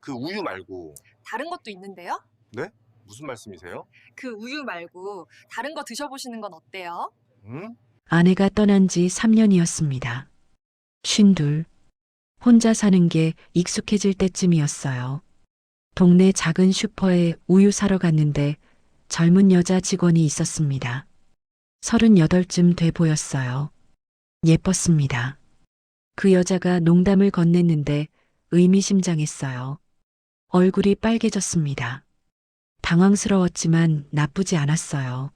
그 우유 말고. 다른 것도 있는데요? 네? 무슨 말씀이세요? 그 우유 말고 다른 거 드셔보시는 건 어때요? 음? 아내가 떠난 지 3년이었습니다. 쉰둘, 혼자 사는 게 익숙해질 때쯤이었어요. 동네 작은 슈퍼에 우유 사러 갔는데 젊은 여자 직원이 있었습니다. 38쯤 돼 보였어요. 예뻤습니다. 그 여자가 농담을 건넸는데 의미심장했어요. 얼굴이 빨개졌습니다. 당황스러웠지만 나쁘지 않았어요.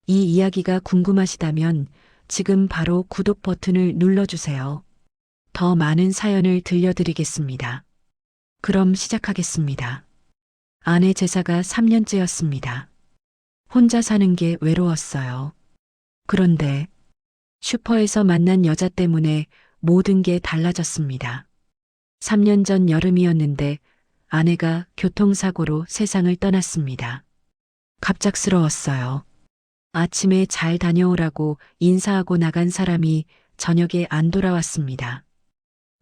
이 이야기가 궁금하시다면 지금 바로 구독 버튼을 눌러주세요. 더 많은 사연을 들려드리겠습니다. 그럼 시작하겠습니다. 아내 제사가 3년째였습니다. 혼자 사는 게 외로웠어요. 그런데 슈퍼에서 만난 여자 때문에 모든 게 달라졌습니다. 3년 전 여름이었는데 아내가 교통사고로 세상을 떠났습니다. 갑작스러웠어요. 아침에 잘 다녀오라고 인사하고 나간 사람이 저녁에 안 돌아왔습니다.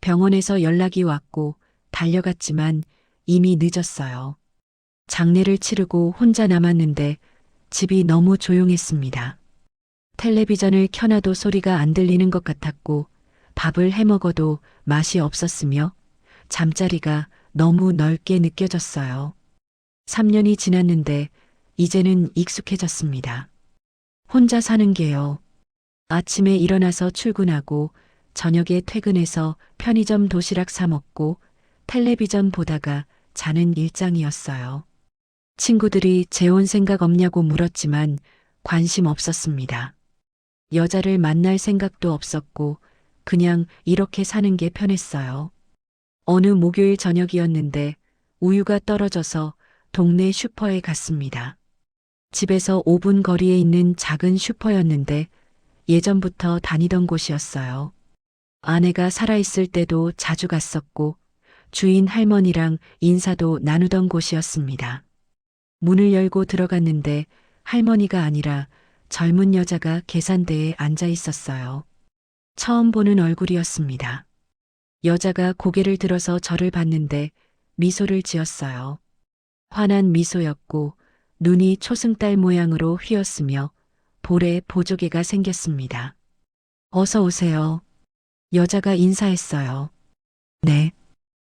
병원에서 연락이 왔고 달려갔지만 이미 늦었어요. 장례를 치르고 혼자 남았는데 집이 너무 조용했습니다. 텔레비전을 켜놔도 소리가 안 들리는 것 같았고 밥을 해 먹어도 맛이 없었으며 잠자리가 너무 넓게 느껴졌어요. 3년이 지났는데 이제는 익숙해졌습니다. 혼자 사는 게요. 아침에 일어나서 출근하고 저녁에 퇴근해서 편의점 도시락 사 먹고 텔레비전 보다가 자는 일상이었어요. 친구들이 재혼 생각 없냐고 물었지만 관심 없었습니다. 여자를 만날 생각도 없었고 그냥 이렇게 사는 게 편했어요. 어느 목요일 저녁이었는데 우유가 떨어져서 동네 슈퍼에 갔습니다. 집에서 5분 거리에 있는 작은 슈퍼였는데 예전부터 다니던 곳이었어요. 아내가 살아있을 때도 자주 갔었고 주인 할머니랑 인사도 나누던 곳이었습니다. 문을 열고 들어갔는데 할머니가 아니라 젊은 여자가 계산대에 앉아 있었어요. 처음 보는 얼굴이었습니다. 여자가 고개를 들어서 저를 봤는데 미소를 지었어요. 환한 미소였고 눈이 초승달 모양으로 휘었으며 볼에 보조개가 생겼습니다. 어서 오세요. 여자가 인사했어요. 네.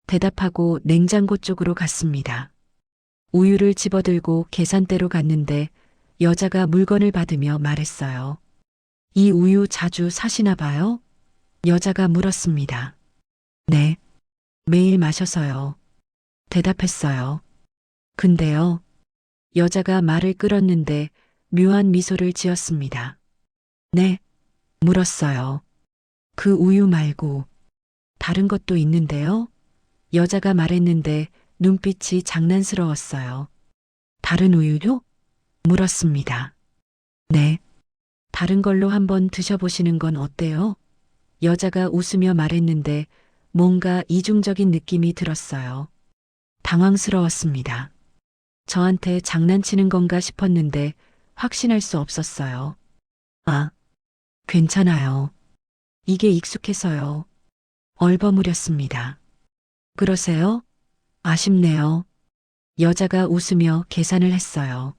대답하고 냉장고 쪽으로 갔습니다. 우유를 집어들고 계산대로 갔는데 여자가 물건을 받으며 말했어요. 이 우유 자주 사시나 봐요? 여자가 물었습니다. 네. 매일 마셔서요. 대답했어요. 근데요. 여자가 말을 끌었는데 묘한 미소를 지었습니다. 네. 물었어요. 그 우유 말고 다른 것도 있는데요? 여자가 말했는데 눈빛이 장난스러웠어요. 다른 우유요? 물었습니다. 네. 다른 걸로 한번 드셔보시는 건 어때요? 여자가 웃으며 말했는데 뭔가 이중적인 느낌이 들었어요. 당황스러웠습니다. 저한테 장난치는 건가 싶었는데 확신할 수 없었어요. 아, 괜찮아요. 이게 익숙해서요. 얼버무렸습니다. 그러세요? 아쉽네요. 여자가 웃으며 계산을 했어요.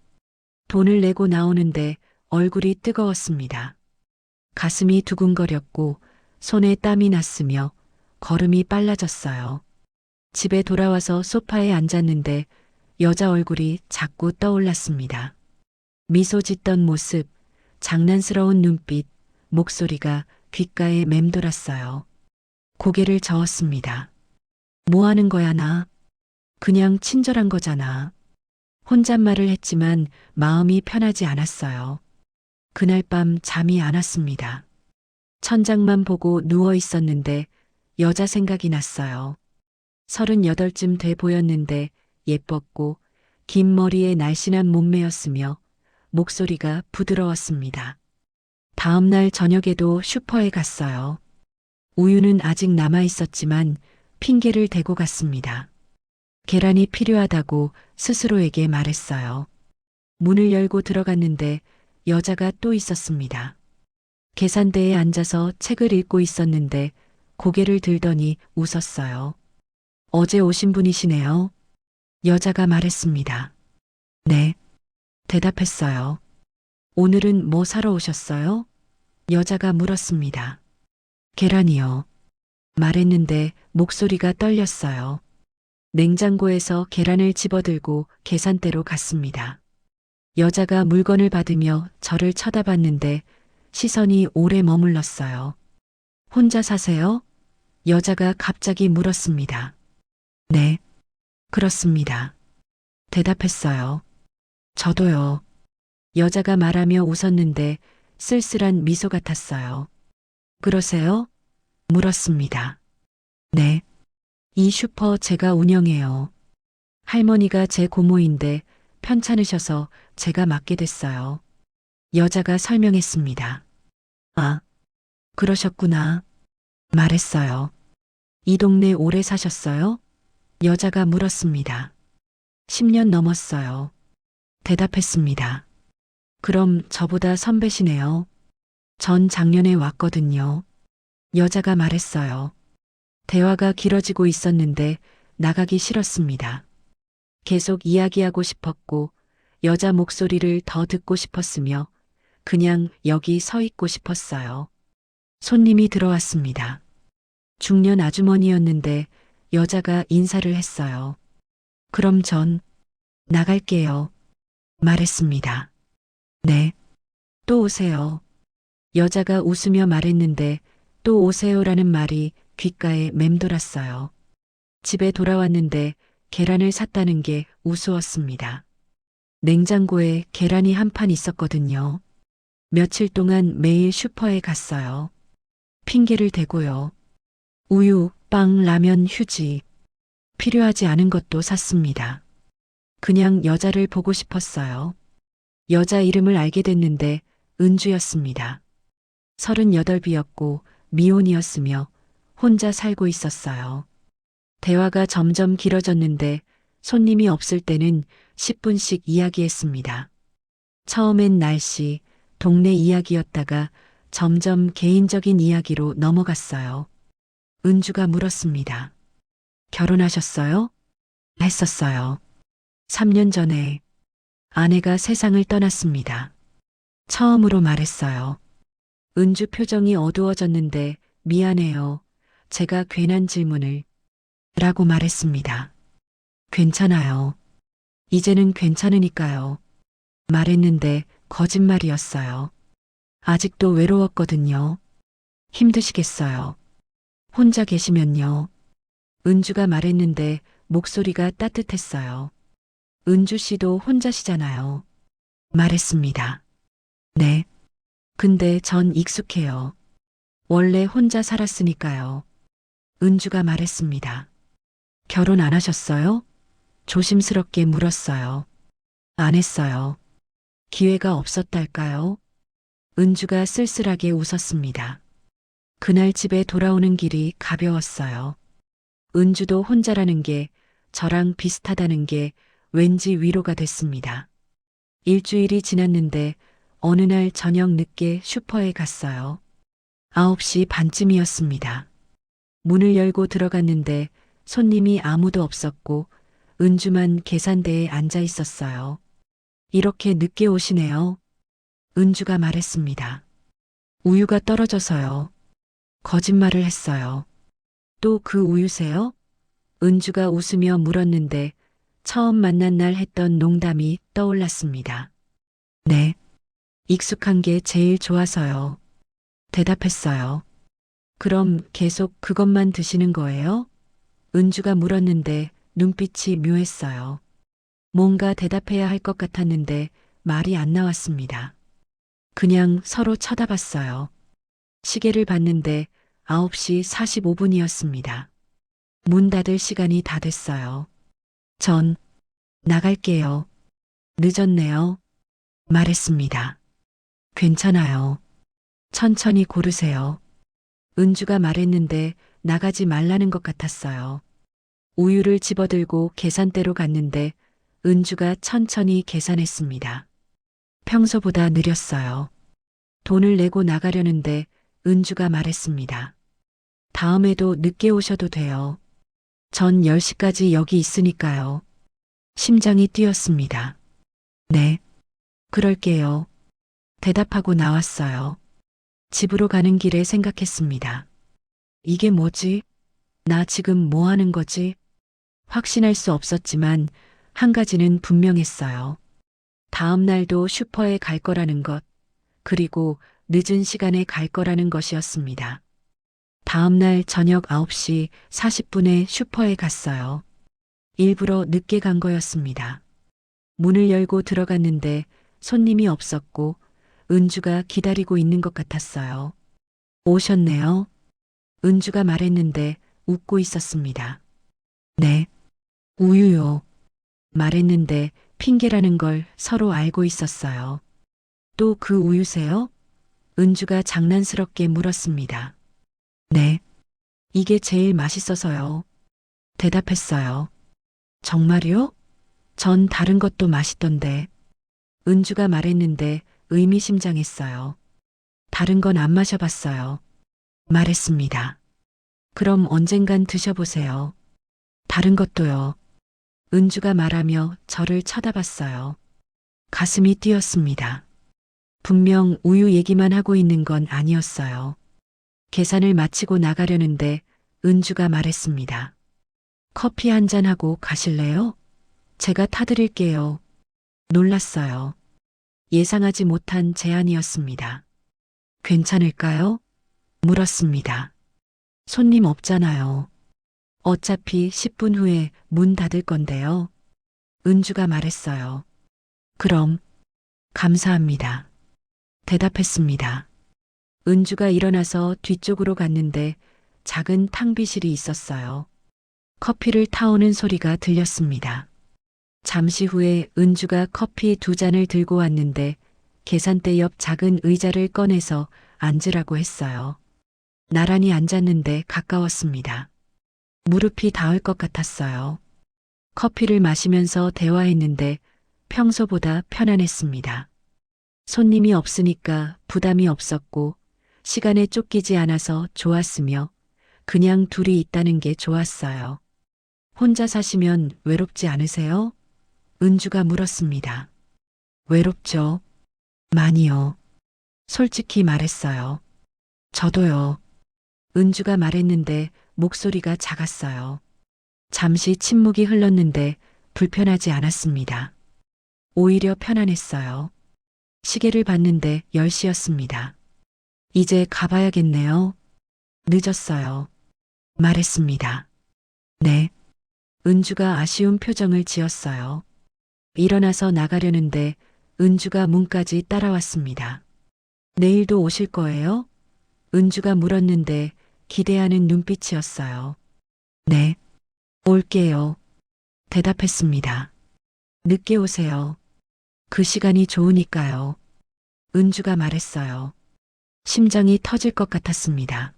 돈을 내고 나오는데 얼굴이 뜨거웠습니다. 가슴이 두근거렸고 손에 땀이 났으며 걸음이 빨라졌어요. 집에 돌아와서 소파에 앉았는데 여자 얼굴이 자꾸 떠올랐습니다. 미소 짓던 모습, 장난스러운 눈빛, 목소리가 귓가에 맴돌았어요. 고개를 저었습니다. 뭐 하는 거야, 나? 그냥 친절한 거잖아. 혼잣말을 했지만 마음이 편하지 않았어요. 그날 밤 잠이 안 왔습니다. 천장만 보고 누워 있었는데 여자 생각이 났어요. 38쯤 돼 보였는데 예뻤고 긴 머리에 날씬한 몸매였으며 목소리가 부드러웠습니다. 다음 날 저녁에도 슈퍼에 갔어요. 우유는 아직 남아 있었지만 핑계를 대고 갔습니다. 계란이 필요하다고 스스로에게 말했어요. 문을 열고 들어갔는데 여자가 또 있었습니다. 계산대에 앉아서 책을 읽고 있었는데 고개를 들더니 웃었어요. 어제 오신 분이시네요. 여자가 말했습니다. 네. 대답했어요. 오늘은 뭐 사러 오셨어요? 여자가 물었습니다. 계란이요. 말했는데 목소리가 떨렸어요. 냉장고에서 계란을 집어들고 계산대로 갔습니다. 여자가 물건을 받으며 저를 쳐다봤는데 시선이 오래 머물렀어요. 혼자 사세요? 여자가 갑자기 물었습니다. 네. 그렇습니다. 대답했어요. 저도요. 여자가 말하며 웃었는데 쓸쓸한 미소 같았어요. 그러세요? 물었습니다. 네. 이 슈퍼 제가 운영해요. 할머니가 제 고모인데 편찮으셔서 제가 맡게 됐어요. 여자가 설명했습니다. 아, 그러셨구나. 말했어요. 이 동네 오래 사셨어요? 여자가 물었습니다. 10년 넘었어요. 대답했습니다. 그럼 저보다 선배시네요. 전 작년에 왔거든요. 여자가 말했어요. 대화가 길어지고 있었는데 나가기 싫었습니다. 계속 이야기하고 싶었고 여자 목소리를 더 듣고 싶었으며 그냥 여기 서 있고 싶었어요. 손님이 들어왔습니다. 중년 아주머니였는데 여자가 인사를 했어요. 그럼 전 나갈게요. 말했습니다. 네. 또 오세요. 여자가 웃으며 말했는데 또 오세요라는 말이 귓가에 맴돌았어요. 집에 돌아왔는데 계란을 샀다는 게 우스웠습니다. 냉장고에 계란이 한 판 있었거든요. 며칠 동안 매일 슈퍼에 갔어요. 핑계를 대고요. 우유, 빵, 라면, 휴지. 필요하지 않은 것도 샀습니다. 그냥 여자를 보고 싶었어요. 여자 이름을 알게 됐는데 은주였습니다. 38이었고 미혼이었으며 혼자 살고 있었어요. 대화가 점점 길어졌는데 손님이 없을 때는 10분씩 이야기했습니다. 처음엔 날씨, 동네 이야기였다가 점점 개인적인 이야기로 넘어갔어요. 은주가 물었습니다. 결혼하셨어요? 했었어요. 3년 전에 아내가 세상을 떠났습니다. 처음으로 말했어요. 은주 표정이 어두워졌는데 미안해요. 제가 괜한 질문을 라고 말했습니다. 괜찮아요. 이제는 괜찮으니까요. 말했는데 거짓말이었어요. 아직도 외로웠거든요. 힘드시겠어요. 혼자 계시면요. 은주가 말했는데 목소리가 따뜻했어요. 은주 씨도 혼자시잖아요. 말했습니다. 네. 근데 전 익숙해요. 원래 혼자 살았으니까요. 은주가 말했습니다. 결혼 안 하셨어요? 조심스럽게 물었어요. 안 했어요. 기회가 없었달까요? 은주가 쓸쓸하게 웃었습니다. 그날 집에 돌아오는 길이 가벼웠어요. 은주도 혼자라는 게 저랑 비슷하다는 게 왠지 위로가 됐습니다. 일주일이 지났는데 어느 날 저녁 늦게 슈퍼에 갔어요. 9시 반쯤이었습니다. 문을 열고 들어갔는데 손님이 아무도 없었고 은주만 계산대에 앉아 있었어요. 이렇게 늦게 오시네요. 은주가 말했습니다. 우유가 떨어져서요. 거짓말을 했어요. 또 그 우유세요? 은주가 웃으며 물었는데 처음 만난 날 했던 농담이 떠올랐습니다. 네. 익숙한 게 제일 좋아서요. 대답했어요. 그럼 계속 그것만 드시는 거예요? 은주가 물었는데 눈빛이 묘했어요. 뭔가 대답해야 할 것 같았는데 말이 안 나왔습니다. 그냥 서로 쳐다봤어요. 시계를 봤는데 9시 45분이었습니다. 문 닫을 시간이 다 됐어요. 전 나갈게요. 늦었네요. 말했습니다. 괜찮아요. 천천히 고르세요. 은주가 말했는데 나가지 말라는 것 같았어요. 우유를 집어들고 계산대로 갔는데 은주가 천천히 계산했습니다. 평소보다 느렸어요. 돈을 내고 나가려는데 은주가 말했습니다. 다음에도 늦게 오셔도 돼요. 전 10시까지 여기 있으니까요. 심장이 뛰었습니다. 네, 그럴게요. 대답하고 나왔어요. 집으로 가는 길에 생각했습니다. 이게 뭐지? 나 지금 뭐 하는 거지? 확신할 수 없었지만 한 가지는 분명했어요. 다음 날도 슈퍼에 갈 거라는 것, 그리고 늦은 시간에 갈 거라는 것이었습니다. 다음 날 저녁 9시 40분에 슈퍼에 갔어요. 일부러 늦게 간 거였습니다. 문을 열고 들어갔는데 손님이 없었고 은주가 기다리고 있는 것 같았어요. 오셨네요. 은주가 말했는데 웃고 있었습니다. 네, 우유요. 말했는데 핑계라는 걸 서로 알고 있었어요. 또 그 우유세요? 은주가 장난스럽게 물었습니다. 네, 이게 제일 맛있어서요. 대답했어요. 정말요? 전 다른 것도 맛있던데. 은주가 말했는데 의미심장했어요. 다른 건 안 마셔봤어요. 말했습니다. 그럼 언젠간 드셔보세요. 다른 것도요. 은주가 말하며 저를 쳐다봤어요. 가슴이 뛰었습니다. 분명 우유 얘기만 하고 있는 건 아니었어요. 계산을 마치고 나가려는데 은주가 말했습니다. 커피 한 잔하고 가실래요? 제가 타드릴게요. 놀랐어요. 예상하지 못한 제안이었습니다. 괜찮을까요? 물었습니다. 손님 없잖아요. 어차피 10분 후에 문 닫을 건데요. 은주가 말했어요. 그럼, 감사합니다. 대답했습니다. 은주가 일어나서 뒤쪽으로 갔는데 작은 탕비실이 있었어요. 커피를 타오는 소리가 들렸습니다. 잠시 후에 은주가 커피 2잔을 들고 왔는데 계산대 옆 작은 의자를 꺼내서 앉으라고 했어요. 나란히 앉았는데 가까웠습니다. 무릎이 닿을 것 같았어요. 커피를 마시면서 대화했는데 평소보다 편안했습니다. 손님이 없으니까 부담이 없었고 시간에 쫓기지 않아서 좋았으며 그냥 둘이 있다는 게 좋았어요. 혼자 사시면 외롭지 않으세요? 은주가 물었습니다. 외롭죠? 많이요. 솔직히 말했어요. 저도요. 은주가 말했는데 목소리가 작았어요. 잠시 침묵이 흘렀는데 불편하지 않았습니다. 오히려 편안했어요. 시계를 봤는데 10시였습니다. 이제 가봐야겠네요. 늦었어요. 말했습니다. 네. 은주가 아쉬운 표정을 지었어요. 일어나서 나가려는데 은주가 문까지 따라왔습니다. 내일도 오실 거예요? 은주가 물었는데 기대하는 눈빛이었어요. 네. 올게요. 대답했습니다. 늦게 오세요. 그 시간이 좋으니까요. 은주가 말했어요. 심장이 터질 것 같았습니다.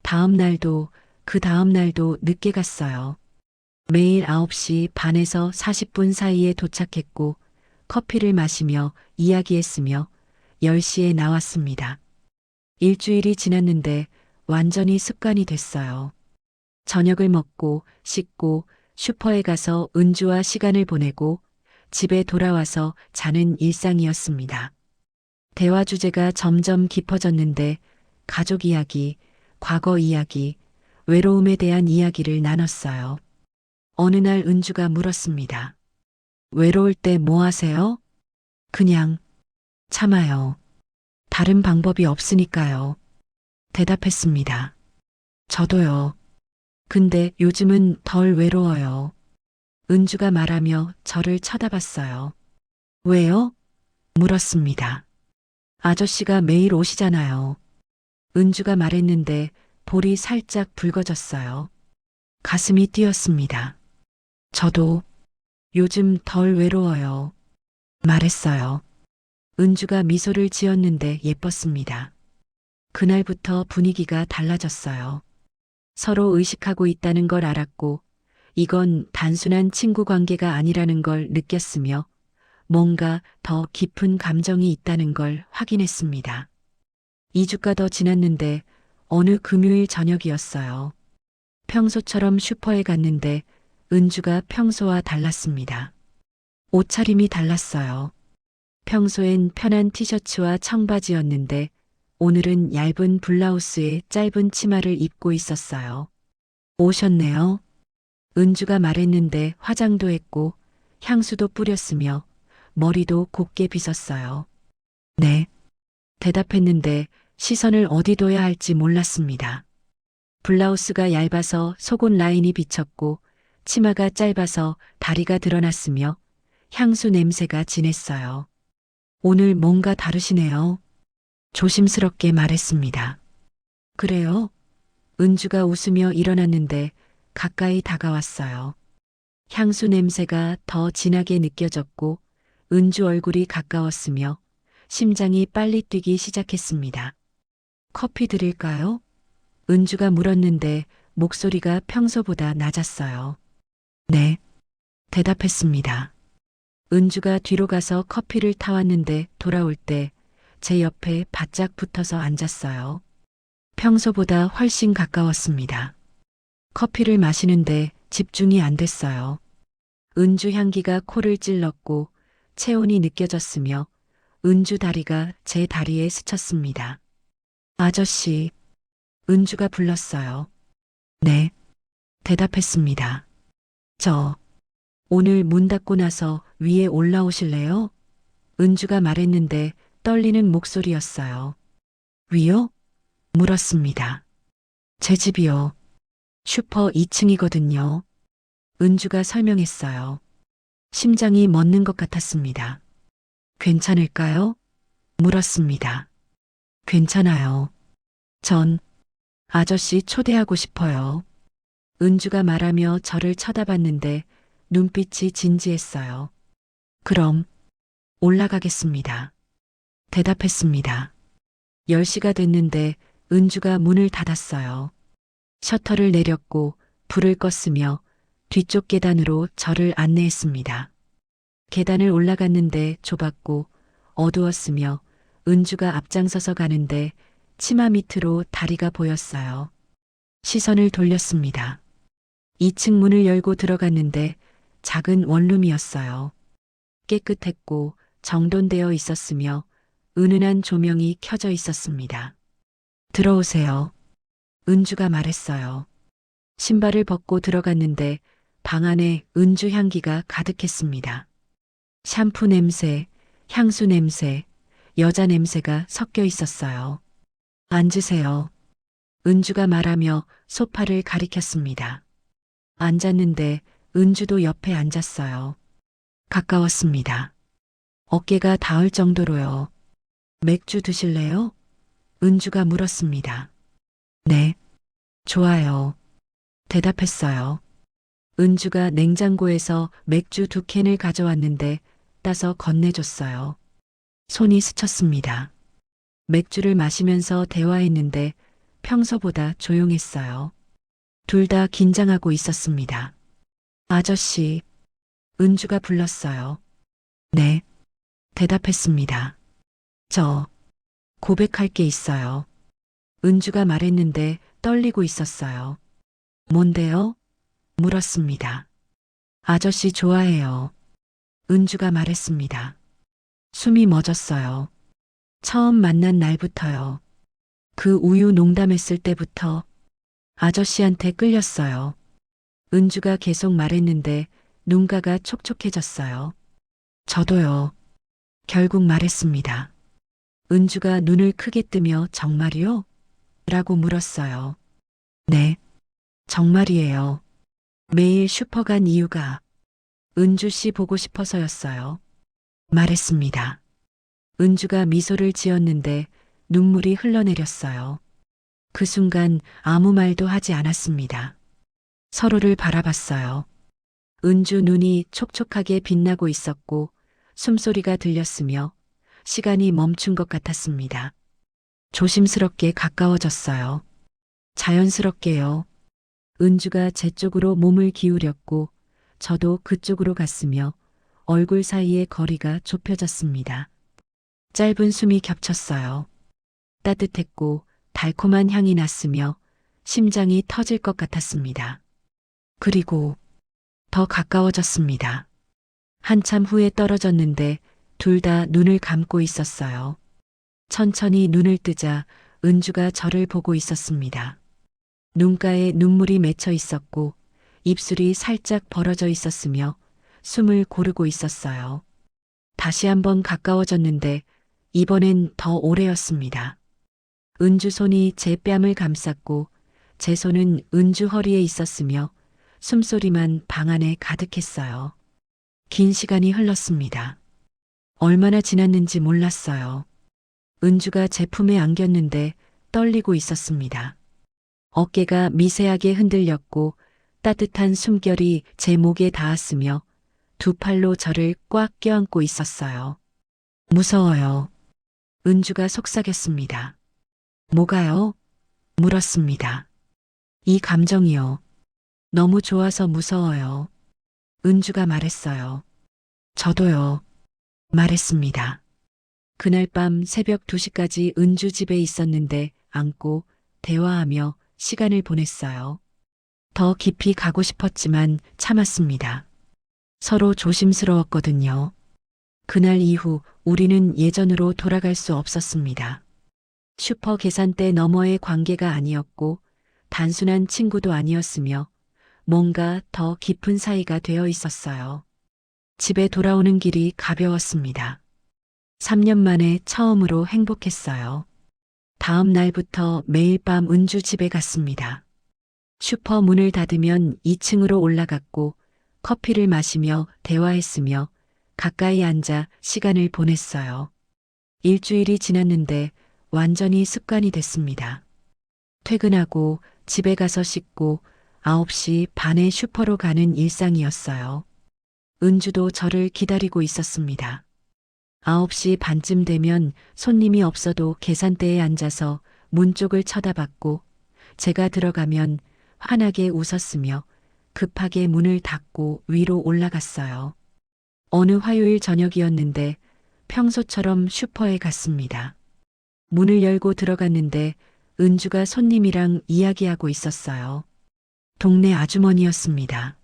다음 날도 그 다음 날도 늦게 갔어요. 매일 9시 반에서 40분 사이에 도착했고 커피를 마시며 이야기했으며 10시에 나왔습니다. 일주일이 지났는데 완전히 습관이 됐어요. 저녁을 먹고 씻고 슈퍼에 가서 은주와 시간을 보내고 집에 돌아와서 자는 일상이었습니다. 대화 주제가 점점 깊어졌는데 가족 이야기, 과거 이야기, 외로움에 대한 이야기를 나눴어요. 어느 날 은주가 물었습니다. 외로울 때 뭐 하세요? 그냥 참아요. 다른 방법이 없으니까요. 대답했습니다. 저도요. 근데 요즘은 덜 외로워요. 은주가 말하며 저를 쳐다봤어요. 왜요? 물었습니다. 아저씨가 매일 오시잖아요. 은주가 말했는데 볼이 살짝 붉어졌어요. 가슴이 뛰었습니다. 저도 요즘 덜 외로워요. 말했어요. 은주가 미소를 지었는데 예뻤습니다. 그날부터 분위기가 달라졌어요. 서로 의식하고 있다는 걸 알았고 이건 단순한 친구 관계가 아니라는 걸 느꼈으며 뭔가 더 깊은 감정이 있다는 걸 확인했습니다. 2주가 더 지났는데 어느 금요일 저녁이었어요. 평소처럼 슈퍼에 갔는데 은주가 평소와 달랐습니다. 옷차림이 달랐어요. 평소엔 편한 티셔츠와 청바지였는데 오늘은 얇은 블라우스에 짧은 치마를 입고 있었어요. 오셨네요. 은주가 말했는데 화장도 했고 향수도 뿌렸으며 머리도 곱게 빗었어요. 네. 대답했는데 시선을 어디 둬야 할지 몰랐습니다. 블라우스가 얇아서 속옷 라인이 비쳤고 치마가 짧아서 다리가 드러났으며 향수 냄새가 진했어요. 오늘 뭔가 다르시네요. 조심스럽게 말했습니다. 그래요? 은주가 웃으며 일어났는데 가까이 다가왔어요. 향수 냄새가 더 진하게 느껴졌고 은주 얼굴이 가까웠으며 심장이 빨리 뛰기 시작했습니다. 커피 드릴까요? 은주가 물었는데 목소리가 평소보다 낮았어요. 네. 대답했습니다. 은주가 뒤로 가서 커피를 타왔는데 돌아올 때 제 옆에 바짝 붙어서 앉았어요. 평소보다 훨씬 가까웠습니다. 커피를 마시는데 집중이 안 됐어요. 은주 향기가 코를 찔렀고 체온이 느껴졌으며 은주 다리가 제 다리에 스쳤습니다. 아저씨, 은주가 불렀어요. 네. 대답했습니다. 오늘 문 닫고 나서 위에 올라오실래요? 은주가 말했는데 떨리는 목소리였어요. 위요? 물었습니다. 제 집이요. 슈퍼 2층이거든요. 은주가 설명했어요. 심장이 멎는 것 같았습니다. 괜찮을까요? 물었습니다. 괜찮아요. 전 아저씨 초대하고 싶어요. 은주가 말하며 저를 쳐다봤는데 눈빛이 진지했어요. 그럼 올라가겠습니다. 대답했습니다. 10시가 됐는데 은주가 문을 닫았어요. 셔터를 내렸고 불을 껐으며 뒤쪽 계단으로 저를 안내했습니다. 계단을 올라갔는데 좁았고 어두웠으며 은주가 앞장서서 가는데 치마 밑으로 다리가 보였어요. 시선을 돌렸습니다. 2층 문을 열고 들어갔는데 작은 원룸이었어요. 깨끗했고 정돈되어 있었으며 은은한 조명이 켜져 있었습니다. 들어오세요. 은주가 말했어요. 신발을 벗고 들어갔는데 방 안에 은주 향기가 가득했습니다. 샴푸 냄새, 향수 냄새, 여자 냄새가 섞여 있었어요. 앉으세요. 은주가 말하며 소파를 가리켰습니다. 앉았는데 은주도 옆에 앉았어요. 가까웠습니다. 어깨가 닿을 정도로요. 맥주 드실래요? 은주가 물었습니다. 네. 좋아요. 대답했어요. 은주가 냉장고에서 맥주 2캔을 가져왔는데 따서 건네줬어요. 손이 스쳤습니다. 맥주를 마시면서 대화했는데 평소보다 조용했어요. 둘 다 긴장하고 있었습니다. 아저씨, 은주가 불렀어요. 네. 대답했습니다. 고백할 게 있어요. 은주가 말했는데 떨리고 있었어요. 뭔데요? 물었습니다. 아저씨 좋아해요. 은주가 말했습니다. 숨이 멎었어요. 처음 만난 날부터요. 그 우유 농담했을 때부터 아저씨한테 끌렸어요. 은주가 계속 말했는데 눈가가 촉촉해졌어요. 저도요. 결국 말했습니다. 은주가 눈을 크게 뜨며 정말이요? 라고 물었어요. 네. 정말이에요. 매일 슈퍼 간 이유가 은주 씨 보고 싶어서였어요. 말했습니다. 은주가 미소를 지었는데 눈물이 흘러내렸어요. 그 순간 아무 말도 하지 않았습니다. 서로를 바라봤어요. 은주 눈이 촉촉하게 빛나고 있었고 숨소리가 들렸으며 시간이 멈춘 것 같았습니다. 조심스럽게 가까워졌어요. 자연스럽게요. 은주가 제 쪽으로 몸을 기울였고 저도 그쪽으로 갔으며 얼굴 사이의 거리가 좁혀졌습니다. 짧은 숨이 겹쳤어요. 따뜻했고 달콤한 향이 났으며 심장이 터질 것 같았습니다. 그리고 더 가까워졌습니다. 한참 후에 떨어졌는데 둘 다 눈을 감고 있었어요. 천천히 눈을 뜨자 은주가 저를 보고 있었습니다. 눈가에 눈물이 맺혀 있었고 입술이 살짝 벌어져 있었으며 숨을 고르고 있었어요. 다시 한번 가까워졌는데 이번엔 더 오래였습니다. 은주 손이 제 뺨을 감쌌고 제 손은 은주 허리에 있었으며 숨소리만 방 안에 가득했어요. 긴 시간이 흘렀습니다. 얼마나 지났는지 몰랐어요. 은주가 제 품에 안겼는데 떨리고 있었습니다. 어깨가 미세하게 흔들렸고 따뜻한 숨결이 제 목에 닿았으며 두 팔로 저를 꽉 껴안고 있었어요. 무서워요. 은주가 속삭였습니다. 뭐가요? 물었습니다. 이 감정이요. 너무 좋아서 무서워요. 은주가 말했어요. 저도요. 말했습니다. 그날 밤 새벽 2시까지 은주 집에 있었는데 안고 대화하며 시간을 보냈어요. 더 깊이 가고 싶었지만 참았습니다. 서로 조심스러웠거든요. 그날 이후 우리는 예전으로 돌아갈 수 없었습니다. 슈퍼 계산대 너머의 관계가 아니었고 단순한 친구도 아니었으며 뭔가 더 깊은 사이가 되어 있었어요. 집에 돌아오는 길이 가벼웠습니다. 3년 만에 처음으로 행복했어요. 다음 날부터 매일 밤 은주 집에 갔습니다. 슈퍼 문을 닫으면 2층으로 올라갔고 커피를 마시며 대화했으며 가까이 앉아 시간을 보냈어요. 일주일이 지났는데 완전히 습관이 됐습니다. 퇴근하고 집에 가서 씻고 9시 반에 슈퍼로 가는 일상이었어요. 은주도 저를 기다리고 있었습니다. 9시 반쯤 되면 손님이 없어도 계산대에 앉아서 문 쪽을 쳐다봤고 제가 들어가면 환하게 웃었으며 급하게 문을 닫고 위로 올라갔어요. 어느 화요일 저녁이었는데 평소처럼 슈퍼에 갔습니다. 문을 열고 들어갔는데 은주가 손님이랑 이야기하고 있었어요. 동네 아주머니였습니다.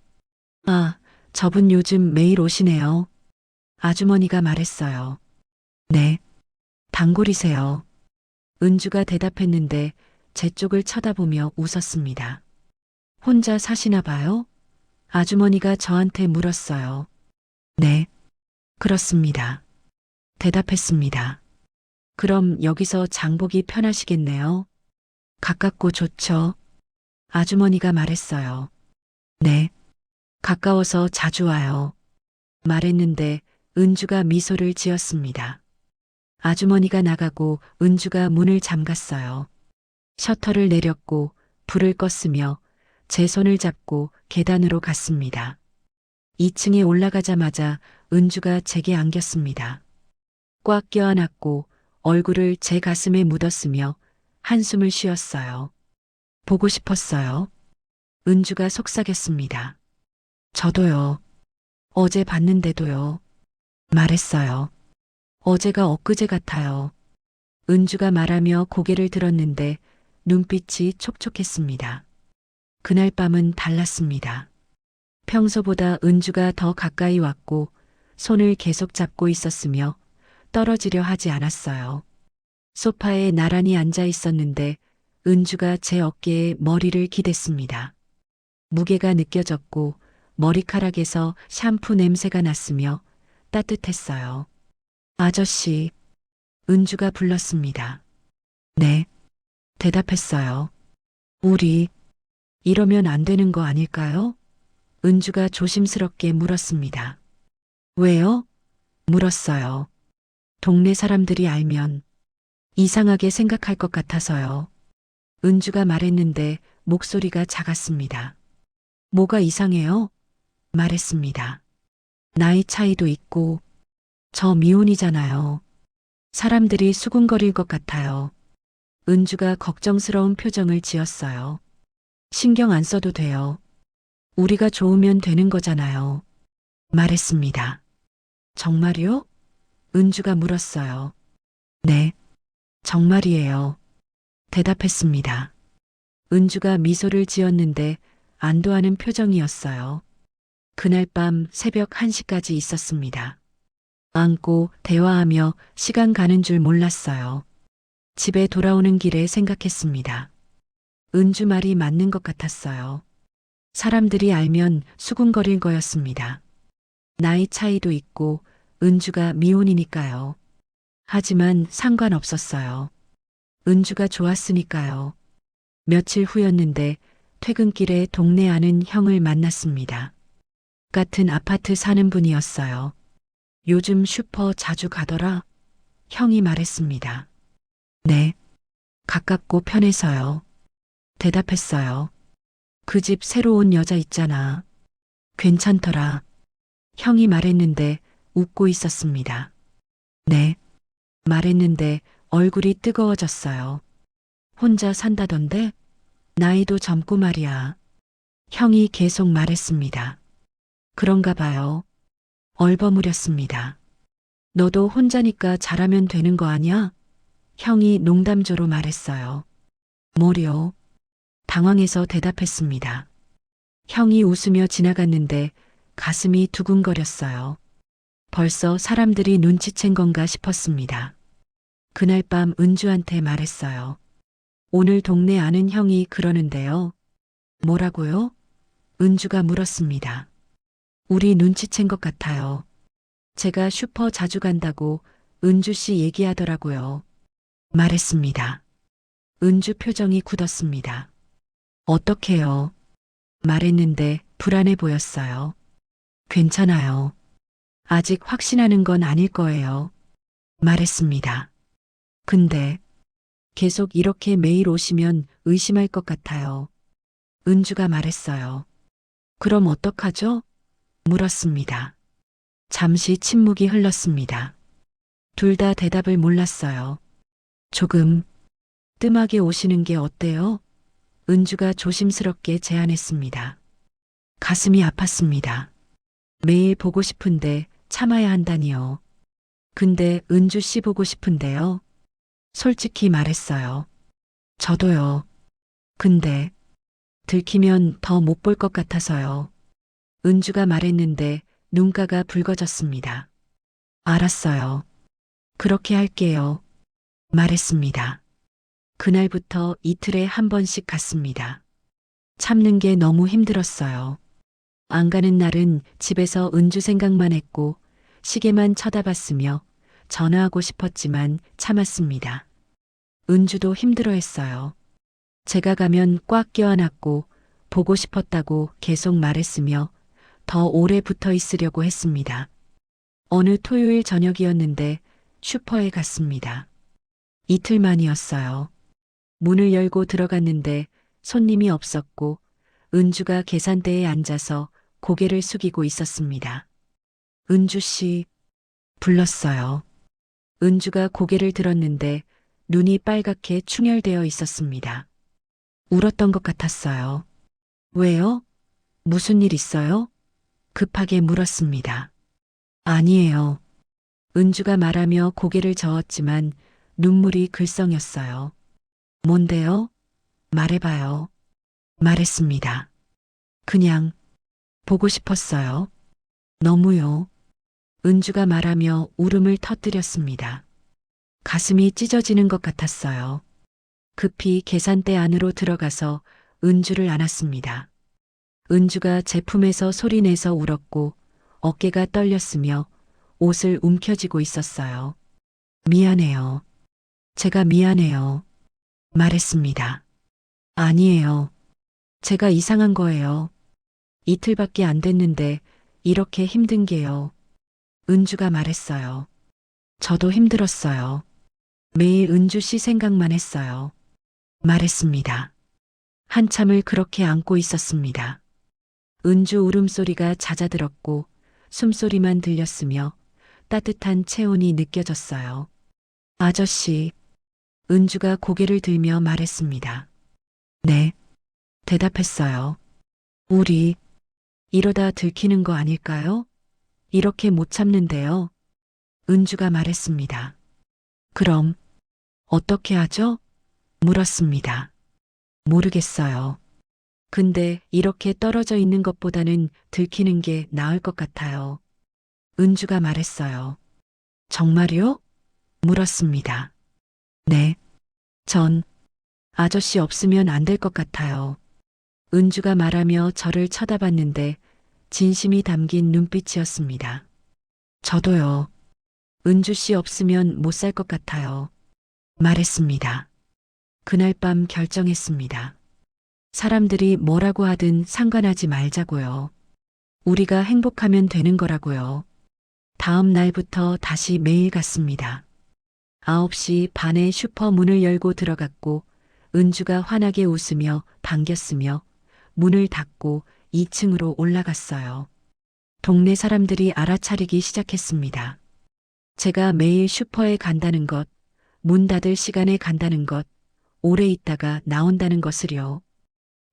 아, 저분 요즘 매일 오시네요. 아주머니가 말했어요. 네. 단골이세요. 은주가 대답했는데 제 쪽을 쳐다보며 웃었습니다. 혼자 사시나 봐요? 아주머니가 저한테 물었어요. 네. 그렇습니다. 대답했습니다. 그럼 여기서 장보기 편하시겠네요. 가깝고 좋죠. 아주머니가 말했어요. 네. 가까워서 자주 와요. 말했는데 은주가 미소를 지었습니다. 아주머니가 나가고 은주가 문을 잠갔어요. 셔터를 내렸고 불을 껐으며 제 손을 잡고 계단으로 갔습니다. 2층에 올라가자마자 은주가 제게 안겼습니다. 꽉 껴안았고 얼굴을 제 가슴에 묻었으며 한숨을 쉬었어요. 보고 싶었어요. 은주가 속삭였습니다. 저도요. 어제 봤는데도요. 말했어요. 어제가 엊그제 같아요. 은주가 말하며 고개를 들었는데 눈빛이 촉촉했습니다. 그날 밤은 달랐습니다. 평소보다 은주가 더 가까이 왔고 손을 계속 잡고 있었으며 떨어지려 하지 않았어요. 소파에 나란히 앉아 있었는데 은주가 제 어깨에 머리를 기댔습니다. 무게가 느껴졌고 머리카락에서 샴푸 냄새가 났으며 따뜻했어요. 아저씨, 은주가 불렀습니다. 네, 대답했어요. 우리 이러면 안 되는 거 아닐까요? 은주가 조심스럽게 물었습니다. 왜요? 물었어요. 동네 사람들이 알면 이상하게 생각할 것 같아서요. 은주가 말했는데 목소리가 작았습니다. 뭐가 이상해요? 말했습니다. 나이 차이도 있고 저 미혼이잖아요. 사람들이 수군거릴 것 같아요. 은주가 걱정스러운 표정을 지었어요. 신경 안 써도 돼요. 우리가 좋으면 되는 거잖아요. 말했습니다. 정말이요? 은주가 물었어요. 네, 정말이에요. 대답했습니다. 은주가 미소를 지었는데 안도하는 표정이었어요. 그날 밤 새벽 1시까지 있었습니다. 안고 대화하며 시간 가는 줄 몰랐어요. 집에 돌아오는 길에 생각했습니다. 은주 말이 맞는 것 같았어요. 사람들이 알면 수군거릴 거였습니다. 나이 차이도 있고 은주가 미혼이니까요. 하지만 상관없었어요. 은주가 좋았으니까요. 며칠 후였는데 퇴근길에 동네 아는 형을 만났습니다. 같은 아파트 사는 분이었어요. 요즘 슈퍼 자주 가더라? 형이 말했습니다. 네. 가깝고 편해서요. 대답했어요. 그 집 새로 온 여자 있잖아. 괜찮더라. 형이 말했는데 웃고 있었습니다. 네. 말했는데 얼굴이 뜨거워졌어요. 혼자 산다던데? 나이도 젊고 말이야. 형이 계속 말했습니다. 그런가 봐요. 얼버무렸습니다. 너도 혼자니까 잘하면 되는 거 아니야? 형이 농담조로 말했어요. 뭐려? 당황해서 대답했습니다. 형이 웃으며 지나갔는데 가슴이 두근거렸어요. 벌써 사람들이 눈치챈 건가 싶었습니다. 그날 밤 은주한테 말했어요. 오늘 동네 아는 형이 그러는데요. 뭐라고요? 은주가 물었습니다. 우리 눈치챈 것 같아요. 제가 슈퍼 자주 간다고 은주 씨 얘기하더라고요. 말했습니다. 은주 표정이 굳었습니다. 어떡해요? 말했는데 불안해 보였어요. 괜찮아요. 아직 확신하는 건 아닐 거예요. 말했습니다. 근데 계속 이렇게 매일 오시면 의심할 것 같아요. 은주가 말했어요. 그럼 어떡하죠? 물었습니다. 잠시 침묵이 흘렀습니다. 둘 다 대답을 몰랐어요. 조금 뜸하게 오시는 게 어때요? 은주가 조심스럽게 제안했습니다. 가슴이 아팠습니다. 매일 보고 싶은데 참아야 한다니요. 근데 은주 씨 보고 싶은데요. 솔직히 말했어요. 저도요. 근데 들키면 더 못 볼 것 같아서요. 은주가 말했는데 눈가가 붉어졌습니다. 알았어요. 그렇게 할게요. 말했습니다. 그날부터 이틀에 한 번씩 갔습니다. 참는 게 너무 힘들었어요. 안 가는 날은 집에서 은주 생각만 했고 시계만 쳐다봤으며 전화하고 싶었지만 참았습니다. 은주도 힘들어했어요. 제가 가면 꽉 껴안았고 보고 싶었다고 계속 말했으며 더 오래 붙어 있으려고 했습니다. 어느 토요일 저녁이었는데 슈퍼에 갔습니다. 이틀 만이었어요. 문을 열고 들어갔는데 손님이 없었고 은주가 계산대에 앉아서 고개를 숙이고 있었습니다. 은주 씨, 불렀어요. 은주가 고개를 들었는데 눈이 빨갛게 충혈되어 있었습니다. 울었던 것 같았어요. 왜요? 무슨 일 있어요? 급하게 물었습니다. 아니에요. 은주가 말하며 고개를 저었지만 눈물이 글썽였어요. 뭔데요? 말해봐요. 말했습니다. 그냥 보고 싶었어요. 너무요. 은주가 말하며 울음을 터뜨렸습니다. 가슴이 찢어지는 것 같았어요. 급히 계산대 안으로 들어가서 은주를 안았습니다. 은주가 제품에서 소리내서 울었고 어깨가 떨렸으며 옷을 움켜쥐고 있었어요. 미안해요. 제가 미안해요. 말했습니다. 아니에요. 제가 이상한 거예요. 이틀밖에 안 됐는데 이렇게 힘든 게요. 은주가 말했어요. 저도 힘들었어요. 매일 은주 씨 생각만 했어요. 말했습니다. 한참을 그렇게 안고 있었습니다. 은주 울음소리가 잦아들었고 숨소리만 들렸으며 따뜻한 체온이 느껴졌어요. 아저씨, 은주가 고개를 들며 말했습니다. 네, 대답했어요. 우리 이러다 들키는 거 아닐까요? 이렇게 못 참는데요. 은주가 말했습니다. 그럼 어떻게 하죠? 물었습니다. 모르겠어요. 근데 이렇게 떨어져 있는 것보다는 들키는 게 나을 것 같아요. 은주가 말했어요. 정말요? 물었습니다. 네. 전 아저씨 없으면 안 될 것 같아요. 은주가 말하며 저를 쳐다봤는데 진심이 담긴 눈빛이었습니다. 저도요. 은주 씨 없으면 못 살 것 같아요. 말했습니다. 그날 밤 결정했습니다. 사람들이 뭐라고 하든 상관하지 말자고요. 우리가 행복하면 되는 거라고요. 다음 날부터 다시 매일 갔습니다. 9시 반에 슈퍼 문을 열고 들어갔고 은주가 환하게 웃으며 반겼으며 문을 닫고 2층으로 올라갔어요. 동네 사람들이 알아차리기 시작했습니다. 제가 매일 슈퍼에 간다는 것, 문 닫을 시간에 간다는 것, 오래 있다가 나온다는 것을요.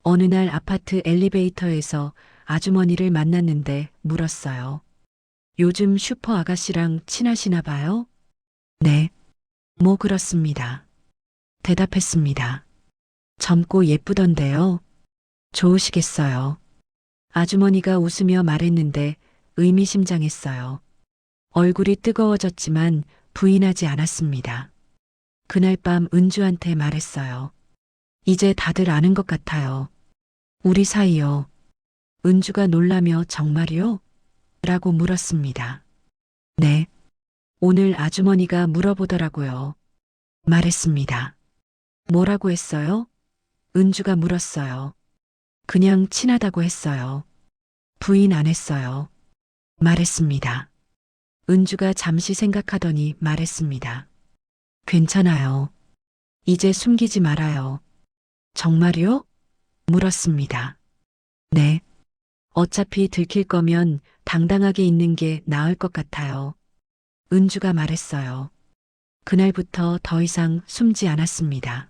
어느 날 아파트 엘리베이터에서 아주머니를 만났는데 물었어요. 요즘 슈퍼 아가씨랑 친하시나 봐요? 네. 뭐 그렇습니다. 대답했습니다. 젊고 예쁘던데요. 좋으시겠어요. 아주머니가 웃으며 말했는데 의미심장했어요. 얼굴이 뜨거워졌지만 부인하지 않았습니다. 그날 밤 은주한테 말했어요. 이제 다들 아는 것 같아요. 우리 사이요. 은주가 놀라며 정말이요? 라고 물었습니다. 네. 오늘 아주머니가 물어보더라고요. 말했습니다. 뭐라고 했어요? 은주가 물었어요. 그냥 친하다고 했어요. 부인 안 했어요. 말했습니다. 은주가 잠시 생각하더니 말했습니다. 괜찮아요. 이제 숨기지 말아요. 정말요? 물었습니다. 네. 어차피 들킬 거면 당당하게 있는 게 나을 것 같아요. 은주가 말했어요. 그날부터 더 이상 숨지 않았습니다.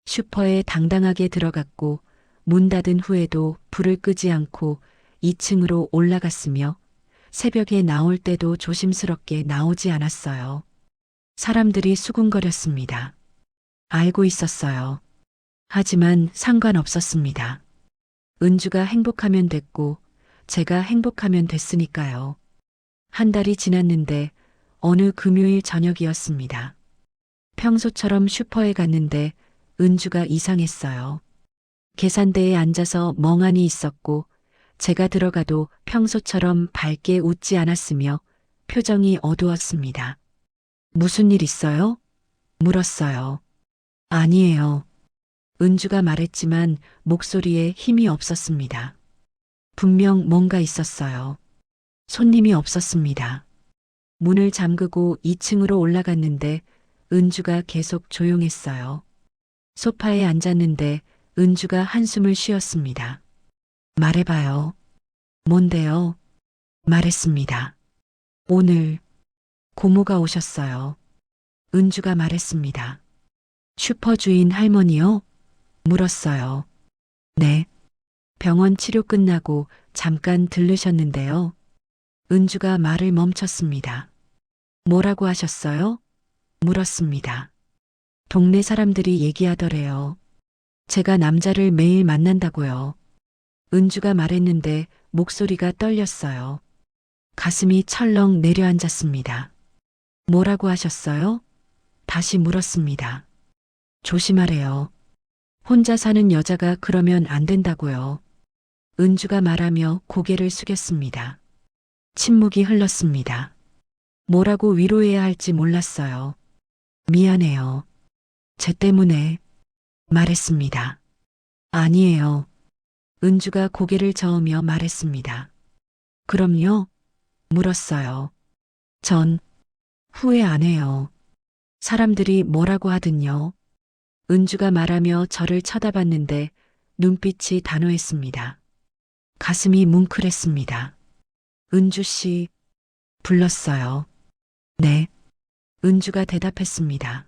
슈퍼에 당당하게 들어갔고 문 닫은 후에도 불을 끄지 않고 2층으로 올라갔으며 새벽에 나올 때도 조심스럽게 나오지 않았어요. 사람들이 수군거렸습니다. 알고 있었어요. 하지만 상관없었습니다. 은주가 행복하면 됐고 제가 행복하면 됐으니까요. 한 달이 지났는데 어느 금요일 저녁이었습니다. 평소처럼 슈퍼에 갔는데 은주가 이상했어요. 계산대에 앉아서 멍하니 있었고 제가 들어가도 평소처럼 밝게 웃지 않았으며 표정이 어두웠습니다. 무슨 일 있어요? 물었어요. 아니에요. 은주가 말했지만 목소리에 힘이 없었습니다. 분명 뭔가 있었어요. 손님이 없었습니다. 문을 잠그고 2층으로 올라갔는데 은주가 계속 조용했어요. 소파에 앉았는데 은주가 한숨을 쉬었습니다. 말해봐요. 뭔데요? 말했습니다. 오늘 고모가 오셨어요. 은주가 말했습니다. 슈퍼 주인 할머니요? 물었어요. 네. 병원 치료 끝나고 잠깐 들르셨는데요. 은주가 말을 멈췄습니다. 뭐라고 하셨어요? 물었습니다. 동네 사람들이 얘기하더래요. 제가 남자를 매일 만난다고요. 은주가 말했는데 목소리가 떨렸어요. 가슴이 철렁 내려앉았습니다. 뭐라고 하셨어요? 다시 물었습니다. 조심하래요. 혼자 사는 여자가 그러면 안 된다고요. 은주가 말하며 고개를 숙였습니다. 침묵이 흘렀습니다. 뭐라고 위로해야 할지 몰랐어요. 미안해요. 쟤 때문에 말했습니다. 아니에요. 은주가 고개를 저으며 말했습니다. 그럼요? 물었어요. 전 후회 안 해요. 사람들이 뭐라고 하든요. 은주가 말하며 저를 쳐다봤는데 눈빛이 단호했습니다. 가슴이 뭉클했습니다. 은주 씨, 불렀어요. 네. 은주가 대답했습니다.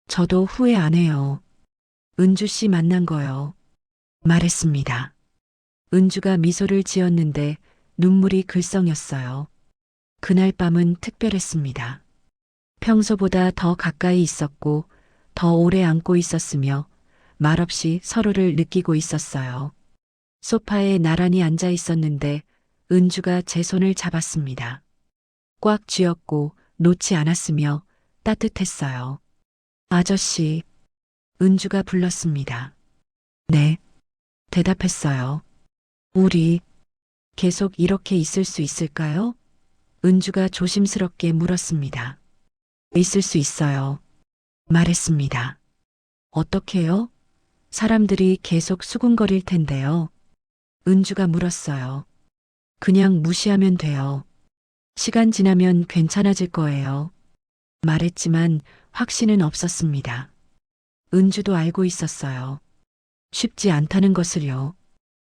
저도 후회 안 해요. 은주 씨 만난 거요. 말했습니다. 은주가 미소를 지었는데 눈물이 글썽였어요. 그날 밤은 특별했습니다. 평소보다 더 가까이 있었고 더 오래 안고 있었으며 말없이 서로를 느끼고 있었어요. 소파에 나란히 앉아 있었는데 은주가 제 손을 잡았습니다. 꽉 쥐었고 놓지 않았으며 따뜻했어요. 아저씨, 은주가 불렀습니다. 네, 대답했어요. 우리 계속 이렇게 있을 수 있을까요? 은주가 조심스럽게 물었습니다. 있을 수 있어요. 말했습니다. 어떻게요? 사람들이 계속 수군거릴 텐데요. 은주가 물었어요. 그냥 무시하면 돼요. 시간 지나면 괜찮아질 거예요. 말했지만 확신은 없었습니다. 은주도 알고 있었어요. 쉽지 않다는 것을요.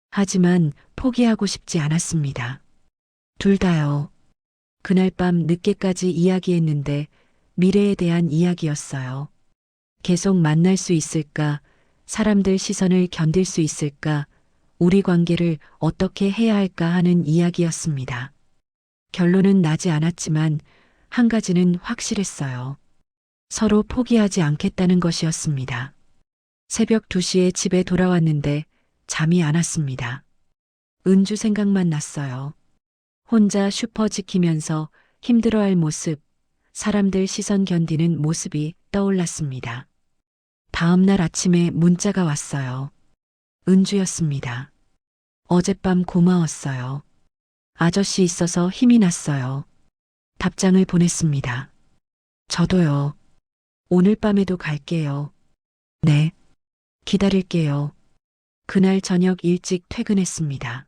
하지만 포기하고 싶지 않았습니다. 둘 다요. 그날 밤 늦게까지 이야기했는데 미래에 대한 이야기였어요. 계속 만날 수 있을까? 사람들 시선을 견딜 수 있을까? 우리 관계를 어떻게 해야 할까 하는 이야기였습니다. 결론은 나지 않았지만 한 가지는 확실했어요. 서로 포기하지 않겠다는 것이었습니다. 새벽 2시에 집에 돌아왔는데 잠이 안 왔습니다. 은주 생각만 났어요. 혼자 슈퍼 지키면서 힘들어할 모습, 사람들 시선 견디는 모습이 떠올랐습니다. 다음 날 아침에 문자가 왔어요. 은주였습니다. 어젯밤 고마웠어요. 아저씨 있어서 힘이 났어요. 답장을 보냈습니다. 저도요. 오늘 밤에도 갈게요. 네. 기다릴게요. 그날 저녁 일찍 퇴근했습니다.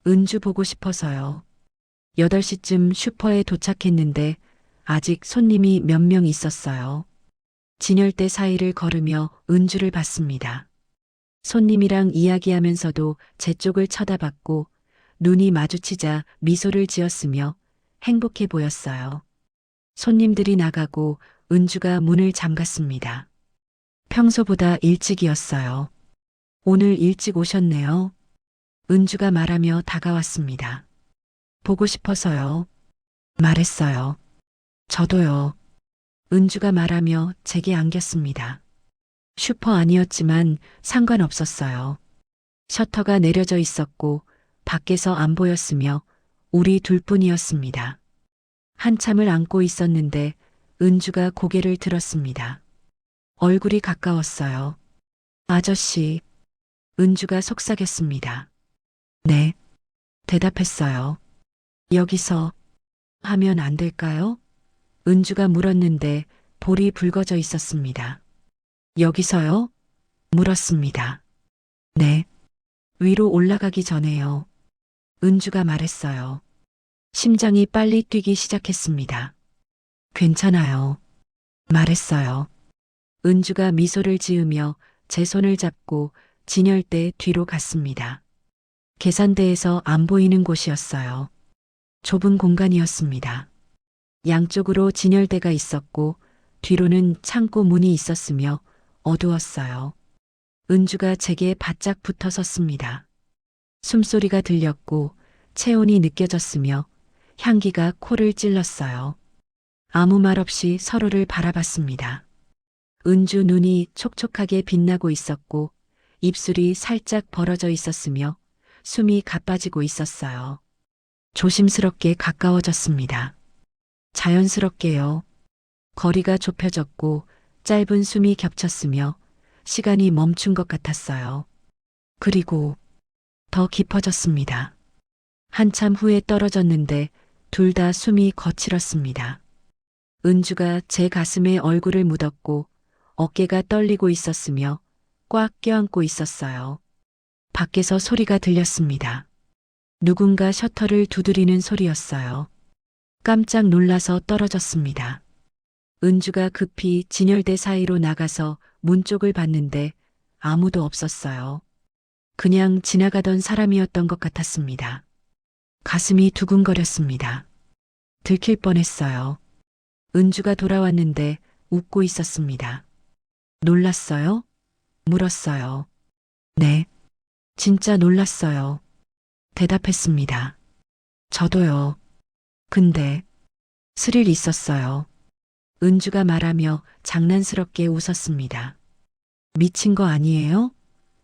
은주 보고 싶어서요. 8시쯤 슈퍼에 도착했는데 아직 손님이 몇 명 있었어요. 진열대 사이를 걸으며 은주를 봤습니다. 손님이랑 이야기하면서도 제 쪽을 쳐다봤고 눈이 마주치자 미소를 지었으며 행복해 보였어요. 손님들이 나가고 은주가 문을 잠갔습니다. 평소보다 일찍이었어요. 오늘 일찍 오셨네요. 은주가 말하며 다가왔습니다. 보고 싶어서요. 말했어요. 저도요. 은주가 말하며 제게 안겼습니다. 슈퍼 아니었지만 상관없었어요. 셔터가 내려져 있었고 밖에서 안 보였으며 우리 둘뿐이었습니다. 한참을 안고 있었는데 은주가 고개를 들었습니다. 얼굴이 가까웠어요. 아저씨, 은주가 속삭였습니다. 네, 대답했어요. 여기서 하면 안 될까요? 은주가 물었는데 볼이 붉어져 있었습니다. 여기서요? 물었습니다. 네, 위로 올라가기 전에요. 은주가 말했어요. 심장이 빨리 뛰기 시작했습니다. 괜찮아요. 말했어요. 은주가 미소를 지으며 제 손을 잡고 진열대 뒤로 갔습니다. 계산대에서 안 보이는 곳이었어요. 좁은 공간이었습니다. 양쪽으로 진열대가 있었고 뒤로는 창고 문이 있었으며 어두웠어요. 은주가 제게 바짝 붙어 섰습니다. 숨소리가 들렸고 체온이 느껴졌으며 향기가 코를 찔렀어요. 아무 말 없이 서로를 바라봤습니다. 은주 눈이 촉촉하게 빛나고 있었고 입술이 살짝 벌어져 있었으며 숨이 가빠지고 있었어요. 조심스럽게 가까워졌습니다. 자연스럽게요. 거리가 좁혀졌고 짧은 숨이 겹쳤으며 시간이 멈춘 것 같았어요. 그리고 더 깊어졌습니다. 한참 후에 떨어졌는데 둘 다 숨이 거칠었습니다. 은주가 제 가슴에 얼굴을 묻었고 어깨가 떨리고 있었으며 꽉 껴안고 있었어요. 밖에서 소리가 들렸습니다. 누군가 셔터를 두드리는 소리였어요. 깜짝 놀라서 떨어졌습니다. 은주가 급히 진열대 사이로 나가서 문 쪽을 봤는데 아무도 없었어요. 그냥 지나가던 사람이었던 것 같았습니다. 가슴이 두근거렸습니다. 들킬 뻔했어요. 은주가 돌아왔는데 웃고 있었습니다. 놀랐어요? 물었어요. 네, 진짜 놀랐어요. 대답했습니다. 저도요. 근데 스릴 있었어요. 은주가 말하며 장난스럽게 웃었습니다. 미친 거 아니에요?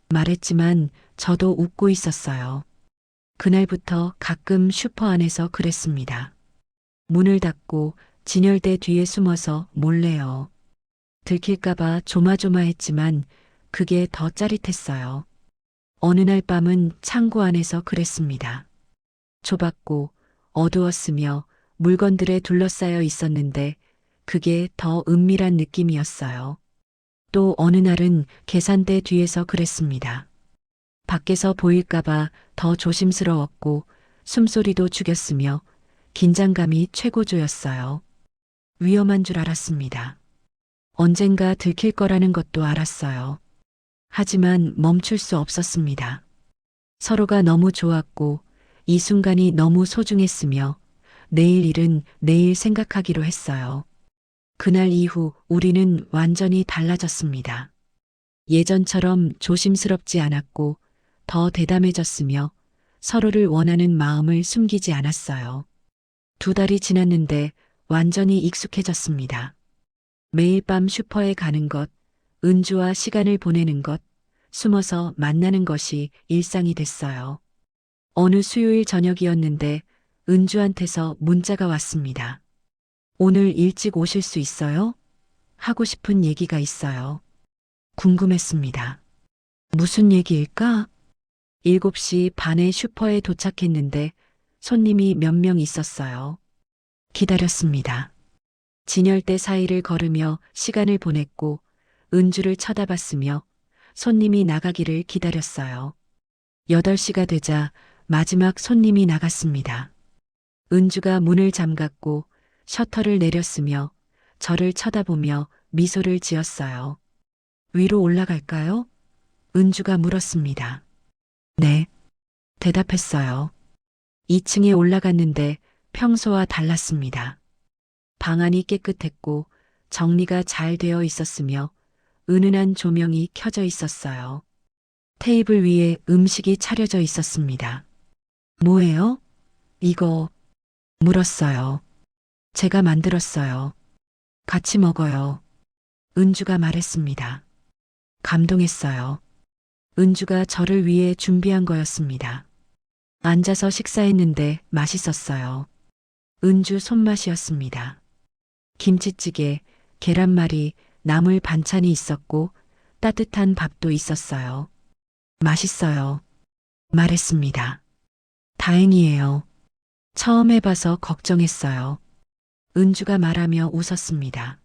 말했지만 저도 웃고 있었어요. 그날부터 가끔 슈퍼 안에서 그랬습니다. 문을 닫고 진열대 뒤에 숨어서 몰래요. 들킬까봐 조마조마했지만 그게 더 짜릿했어요. 어느 날 밤은 창고 안에서 그랬습니다. 좁았고 어두웠으며 물건들에 둘러싸여 있었는데 그게 더 은밀한 느낌이었어요. 또 어느 날은 계산대 뒤에서 그랬습니다. 밖에서 보일까봐 더 조심스러웠고 숨소리도 죽였으며 긴장감이 최고조였어요. 위험한 줄 알았습니다. 언젠가 들킬 거라는 것도 알았어요. 하지만 멈출 수 없었습니다. 서로가 너무 좋았고 이 순간이 너무 소중했으며 내일 일은 내일 생각하기로 했어요. 그날 이후 우리는 완전히 달라졌습니다. 예전처럼 조심스럽지 않았고 더 대담해졌으며 서로를 원하는 마음을 숨기지 않았어요. 2달이 지났는데 완전히 익숙해졌습니다. 매일 밤 슈퍼에 가는 것, 은주와 시간을 보내는 것, 숨어서 만나는 것이 일상이 됐어요. 어느 수요일 저녁이었는데 은주한테서 문자가 왔습니다. 오늘 일찍 오실 수 있어요? 하고 싶은 얘기가 있어요. 궁금했습니다. 무슨 얘기일까? 7시 반에 슈퍼에 도착했는데 손님이 몇 명 있었어요. 기다렸습니다. 진열대 사이를 걸으며 시간을 보냈고 은주를 쳐다봤으며 손님이 나가기를 기다렸어요. 8시가 되자 마지막 손님이 나갔습니다. 은주가 문을 잠갔고 셔터를 내렸으며 저를 쳐다보며 미소를 지었어요. 위로 올라갈까요? 은주가 물었습니다. 네. 대답했어요. 2층에 올라갔는데 평소와 달랐습니다. 방 안이 깨끗했고 정리가 잘 되어 있었으며 은은한 조명이 켜져 있었어요. 테이블 위에 음식이 차려져 있었습니다. 뭐예요? 이거 물었어요. 제가 만들었어요. 같이 먹어요. 은주가 말했습니다. 감동했어요. 은주가 저를 위해 준비한 거였습니다. 앉아서 식사했는데 맛있었어요. 은주 손맛이었습니다. 김치찌개, 계란말이, 나물 반찬이 있었고 따뜻한 밥도 있었어요. 맛있어요. 말했습니다. 다행이에요. 처음 해봐서 걱정했어요. 은주가 말하며 웃었습니다.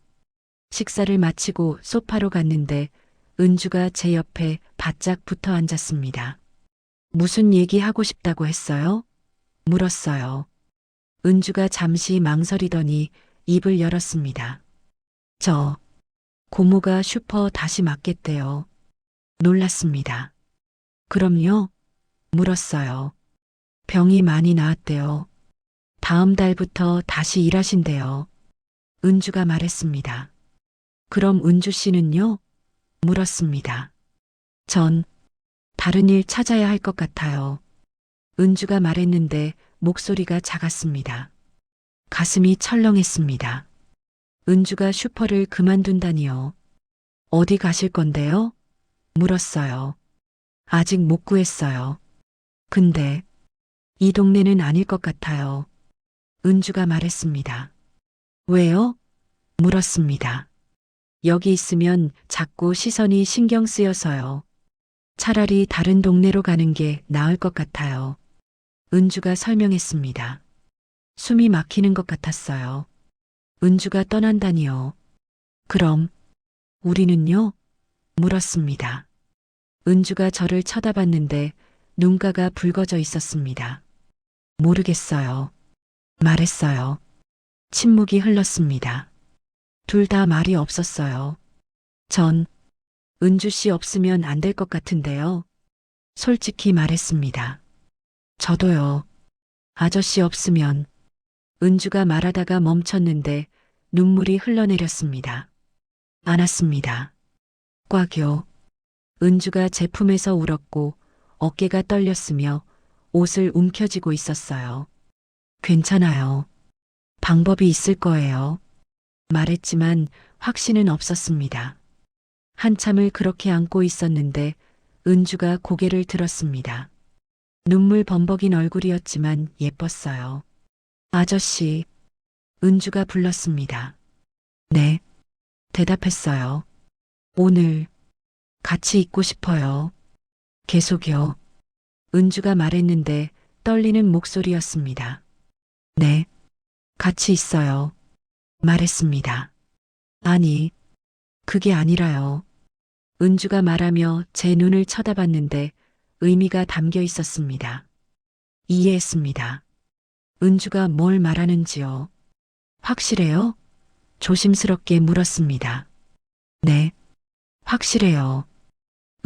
식사를 마치고 소파로 갔는데 은주가 제 옆에 바짝 붙어 앉았습니다. 무슨 얘기 하고 싶다고 했어요? 물었어요. 은주가 잠시 망설이더니 입을 열었습니다. 저, 고모가 슈퍼 다시 맡겠대요. 놀랐습니다. 그럼요? 물었어요. 병이 많이 나았대요. 다음 달부터 다시 일하신대요. 은주가 말했습니다. 그럼 은주 씨는요? 물었습니다. 전 다른 일 찾아야 할 것 같아요. 은주가 말했는데 목소리가 작았습니다. 가슴이 철렁했습니다. 은주가 슈퍼를 그만둔다니요. 어디 가실 건데요? 물었어요. 아직 못 구했어요. 근데 이 동네는 아닐 것 같아요. 은주가 말했습니다. 왜요? 물었습니다. 여기 있으면 자꾸 시선이 신경 쓰여서요. 차라리 다른 동네로 가는 게 나을 것 같아요. 은주가 설명했습니다. 숨이 막히는 것 같았어요. 은주가 떠난다니요. 그럼 우리는요? 물었습니다. 은주가 저를 쳐다봤는데 눈가가 붉어져 있었습니다. 모르겠어요. 말했어요. 침묵이 흘렀습니다. 둘 다 말이 없었어요. 전 은주 씨 없으면 안 될 것 같은데요. 솔직히 말했습니다. 저도요. 아저씨 없으면. 은주가 말하다가 멈췄는데 눈물이 흘러내렸습니다. 안았습니다. 꽉요. 은주가 제 품에서 울었고 어깨가 떨렸으며 옷을 움켜쥐고 있었어요. 괜찮아요. 방법이 있을 거예요. 말했지만 확신은 없었습니다. 한참을 그렇게 안고 있었는데 은주가 고개를 들었습니다. 눈물 범벅인 얼굴이었지만 예뻤어요. 아저씨, 은주가 불렀습니다. 네, 대답했어요. 오늘 같이 있고 싶어요. 계속요. 은주가 말했는데 떨리는 목소리였습니다. 네, 같이 있어요. 말했습니다. 아니, 그게 아니라요. 은주가 말하며 제 눈을 쳐다봤는데 의미가 담겨 있었습니다. 이해했습니다. 은주가 뭘 말하는지요. 확실해요? 조심스럽게 물었습니다. 네, 확실해요.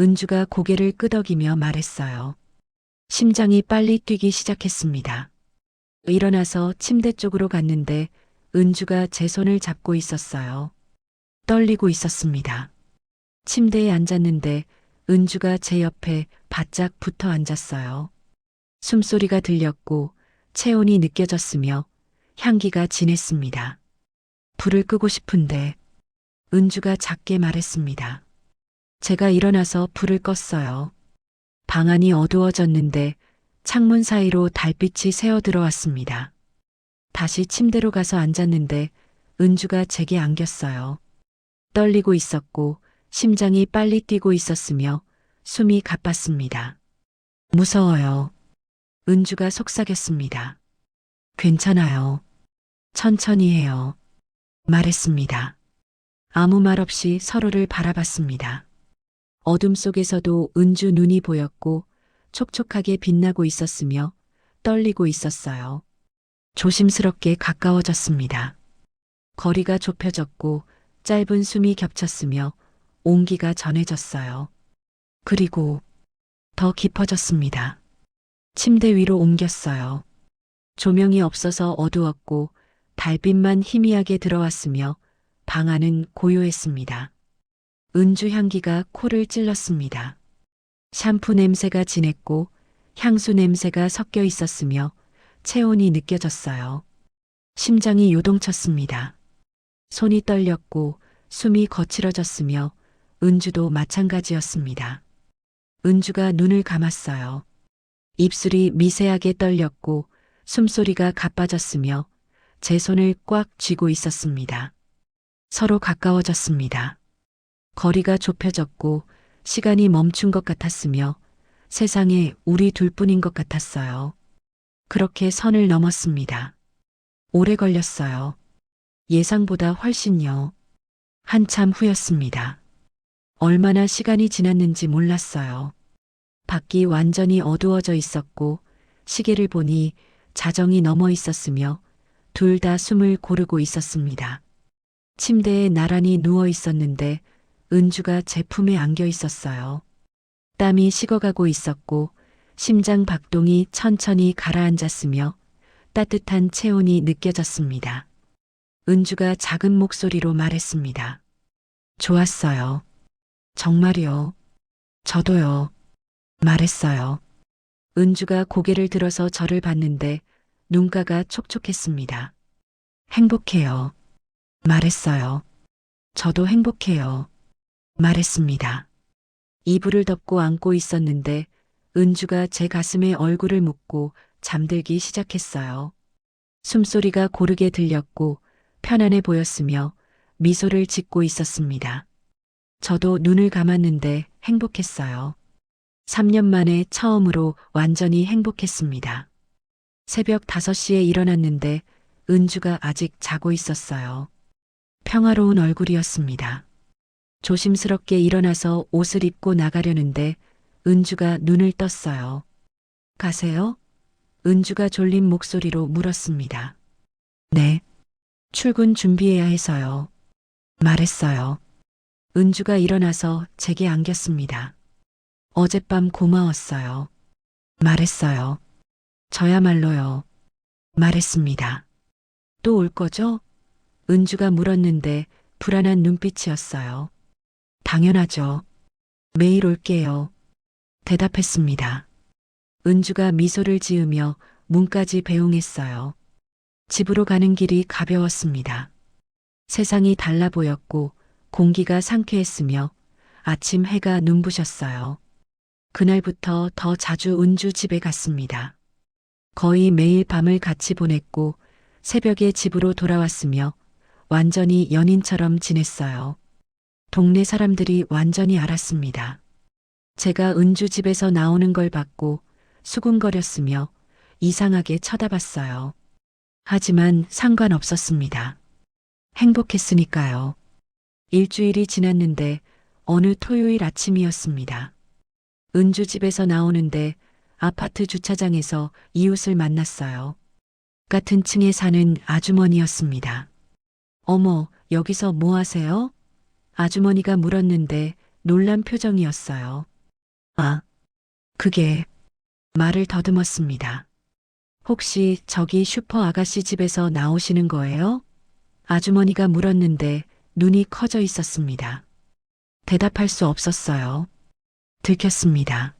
은주가 고개를 끄덕이며 말했어요. 심장이 빨리 뛰기 시작했습니다. 일어나서 침대 쪽으로 갔는데 은주가 제 손을 잡고 있었어요. 떨리고 있었습니다. 침대에 앉았는데 은주가 제 옆에 바짝 붙어 앉았어요. 숨소리가 들렸고 체온이 느껴졌으며 향기가 진했습니다. 불을 끄고 싶은데 은주가 작게 말했습니다. 제가 일어나서 불을 껐어요. 방 안이 어두워졌는데 창문 사이로 달빛이 새어 들어왔습니다. 다시 침대로 가서 앉았는데 은주가 제게 안겼어요. 떨리고 있었고 심장이 빨리 뛰고 있었으며 숨이 가빴습니다. 무서워요. 은주가 속삭였습니다. 괜찮아요. 천천히 해요. 말했습니다. 아무 말 없이 서로를 바라봤습니다. 어둠 속에서도 은주 눈이 보였고 촉촉하게 빛나고 있었으며 떨리고 있었어요. 조심스럽게 가까워졌습니다. 거리가 좁혀졌고 짧은 숨이 겹쳤으며 온기가 전해졌어요. 그리고 더 깊어졌습니다. 침대 위로 옮겼어요. 조명이 없어서 어두웠고 달빛만 희미하게 들어왔으며 방 안은 고요했습니다. 은주 향기가 코를 찔렀습니다. 샴푸 냄새가 진했고 향수 냄새가 섞여 있었으며 체온이 느껴졌어요. 심장이 요동쳤습니다. 손이 떨렸고 숨이 거칠어졌으며 은주도 마찬가지였습니다. 은주가 눈을 감았어요. 입술이 미세하게 떨렸고 숨소리가 가빠졌으며 제 손을 꽉 쥐고 있었습니다. 서로 가까워졌습니다. 거리가 좁혀졌고 시간이 멈춘 것 같았으며 세상에 우리 둘뿐인 것 같았어요. 그렇게 선을 넘었습니다. 오래 걸렸어요. 예상보다 훨씬요. 한참 후였습니다. 얼마나 시간이 지났는지 몰랐어요. 밖이 완전히 어두워져 있었고 시계를 보니 자정이 넘어 있었으며 둘 다 숨을 고르고 있었습니다. 침대에 나란히 누워 있었는데 은주가 제 품에 안겨 있었어요. 땀이 식어가고 있었고 심장 박동이 천천히 가라앉았으며 따뜻한 체온이 느껴졌습니다. 은주가 작은 목소리로 말했습니다. 좋았어요. 정말요. 저도요. 말했어요. 은주가 고개를 들어서 저를 봤는데 눈가가 촉촉했습니다. 행복해요. 말했어요. 저도 행복해요. 말했습니다. 이불을 덮고 안고 있었는데 은주가 제 가슴에 얼굴을 묻고 잠들기 시작했어요. 숨소리가 고르게 들렸고 편안해 보였으며 미소를 짓고 있었습니다. 저도 눈을 감았는데 행복했어요. 3년 만에 처음으로 완전히 행복했습니다. 새벽 5시에 일어났는데 은주가 아직 자고 있었어요. 평화로운 얼굴이었습니다. 조심스럽게 일어나서 옷을 입고 나가려는데 은주가 눈을 떴어요. 가세요? 은주가 졸린 목소리로 물었습니다. 네. 출근 준비해야 해서요. 말했어요. 은주가 일어나서 제게 안겼습니다. 어젯밤 고마웠어요. 말했어요. 저야말로요. 말했습니다. 또 올 거죠? 은주가 물었는데 불안한 눈빛이었어요. 당연하죠. 매일 올게요. 대답했습니다. 은주가 미소를 지으며 문까지 배웅했어요. 집으로 가는 길이 가벼웠습니다. 세상이 달라 보였고 공기가 상쾌했으며 아침 해가 눈부셨어요. 그날부터 더 자주 은주 집에 갔습니다. 거의 매일 밤을 같이 보냈고 새벽에 집으로 돌아왔으며 완전히 연인처럼 지냈어요. 동네 사람들이 완전히 알았습니다. 제가 은주 집에서 나오는 걸 봤고 수군거렸으며 이상하게 쳐다봤어요. 하지만 상관없었습니다. 행복했으니까요. 일주일이 지났는데 어느 토요일 아침이었습니다. 은주 집에서 나오는데 아파트 주차장에서 이웃을 만났어요. 같은 층에 사는 아주머니였습니다. 어머, 여기서 뭐 하세요? 아주머니가 물었는데 놀란 표정이었어요. 아, 그게 말을 더듬었습니다. 혹시 저기 슈퍼 아가씨 집에서 나오시는 거예요? 아주머니가 물었는데 눈이 커져 있었습니다. 대답할 수 없었어요. 들켰습니다.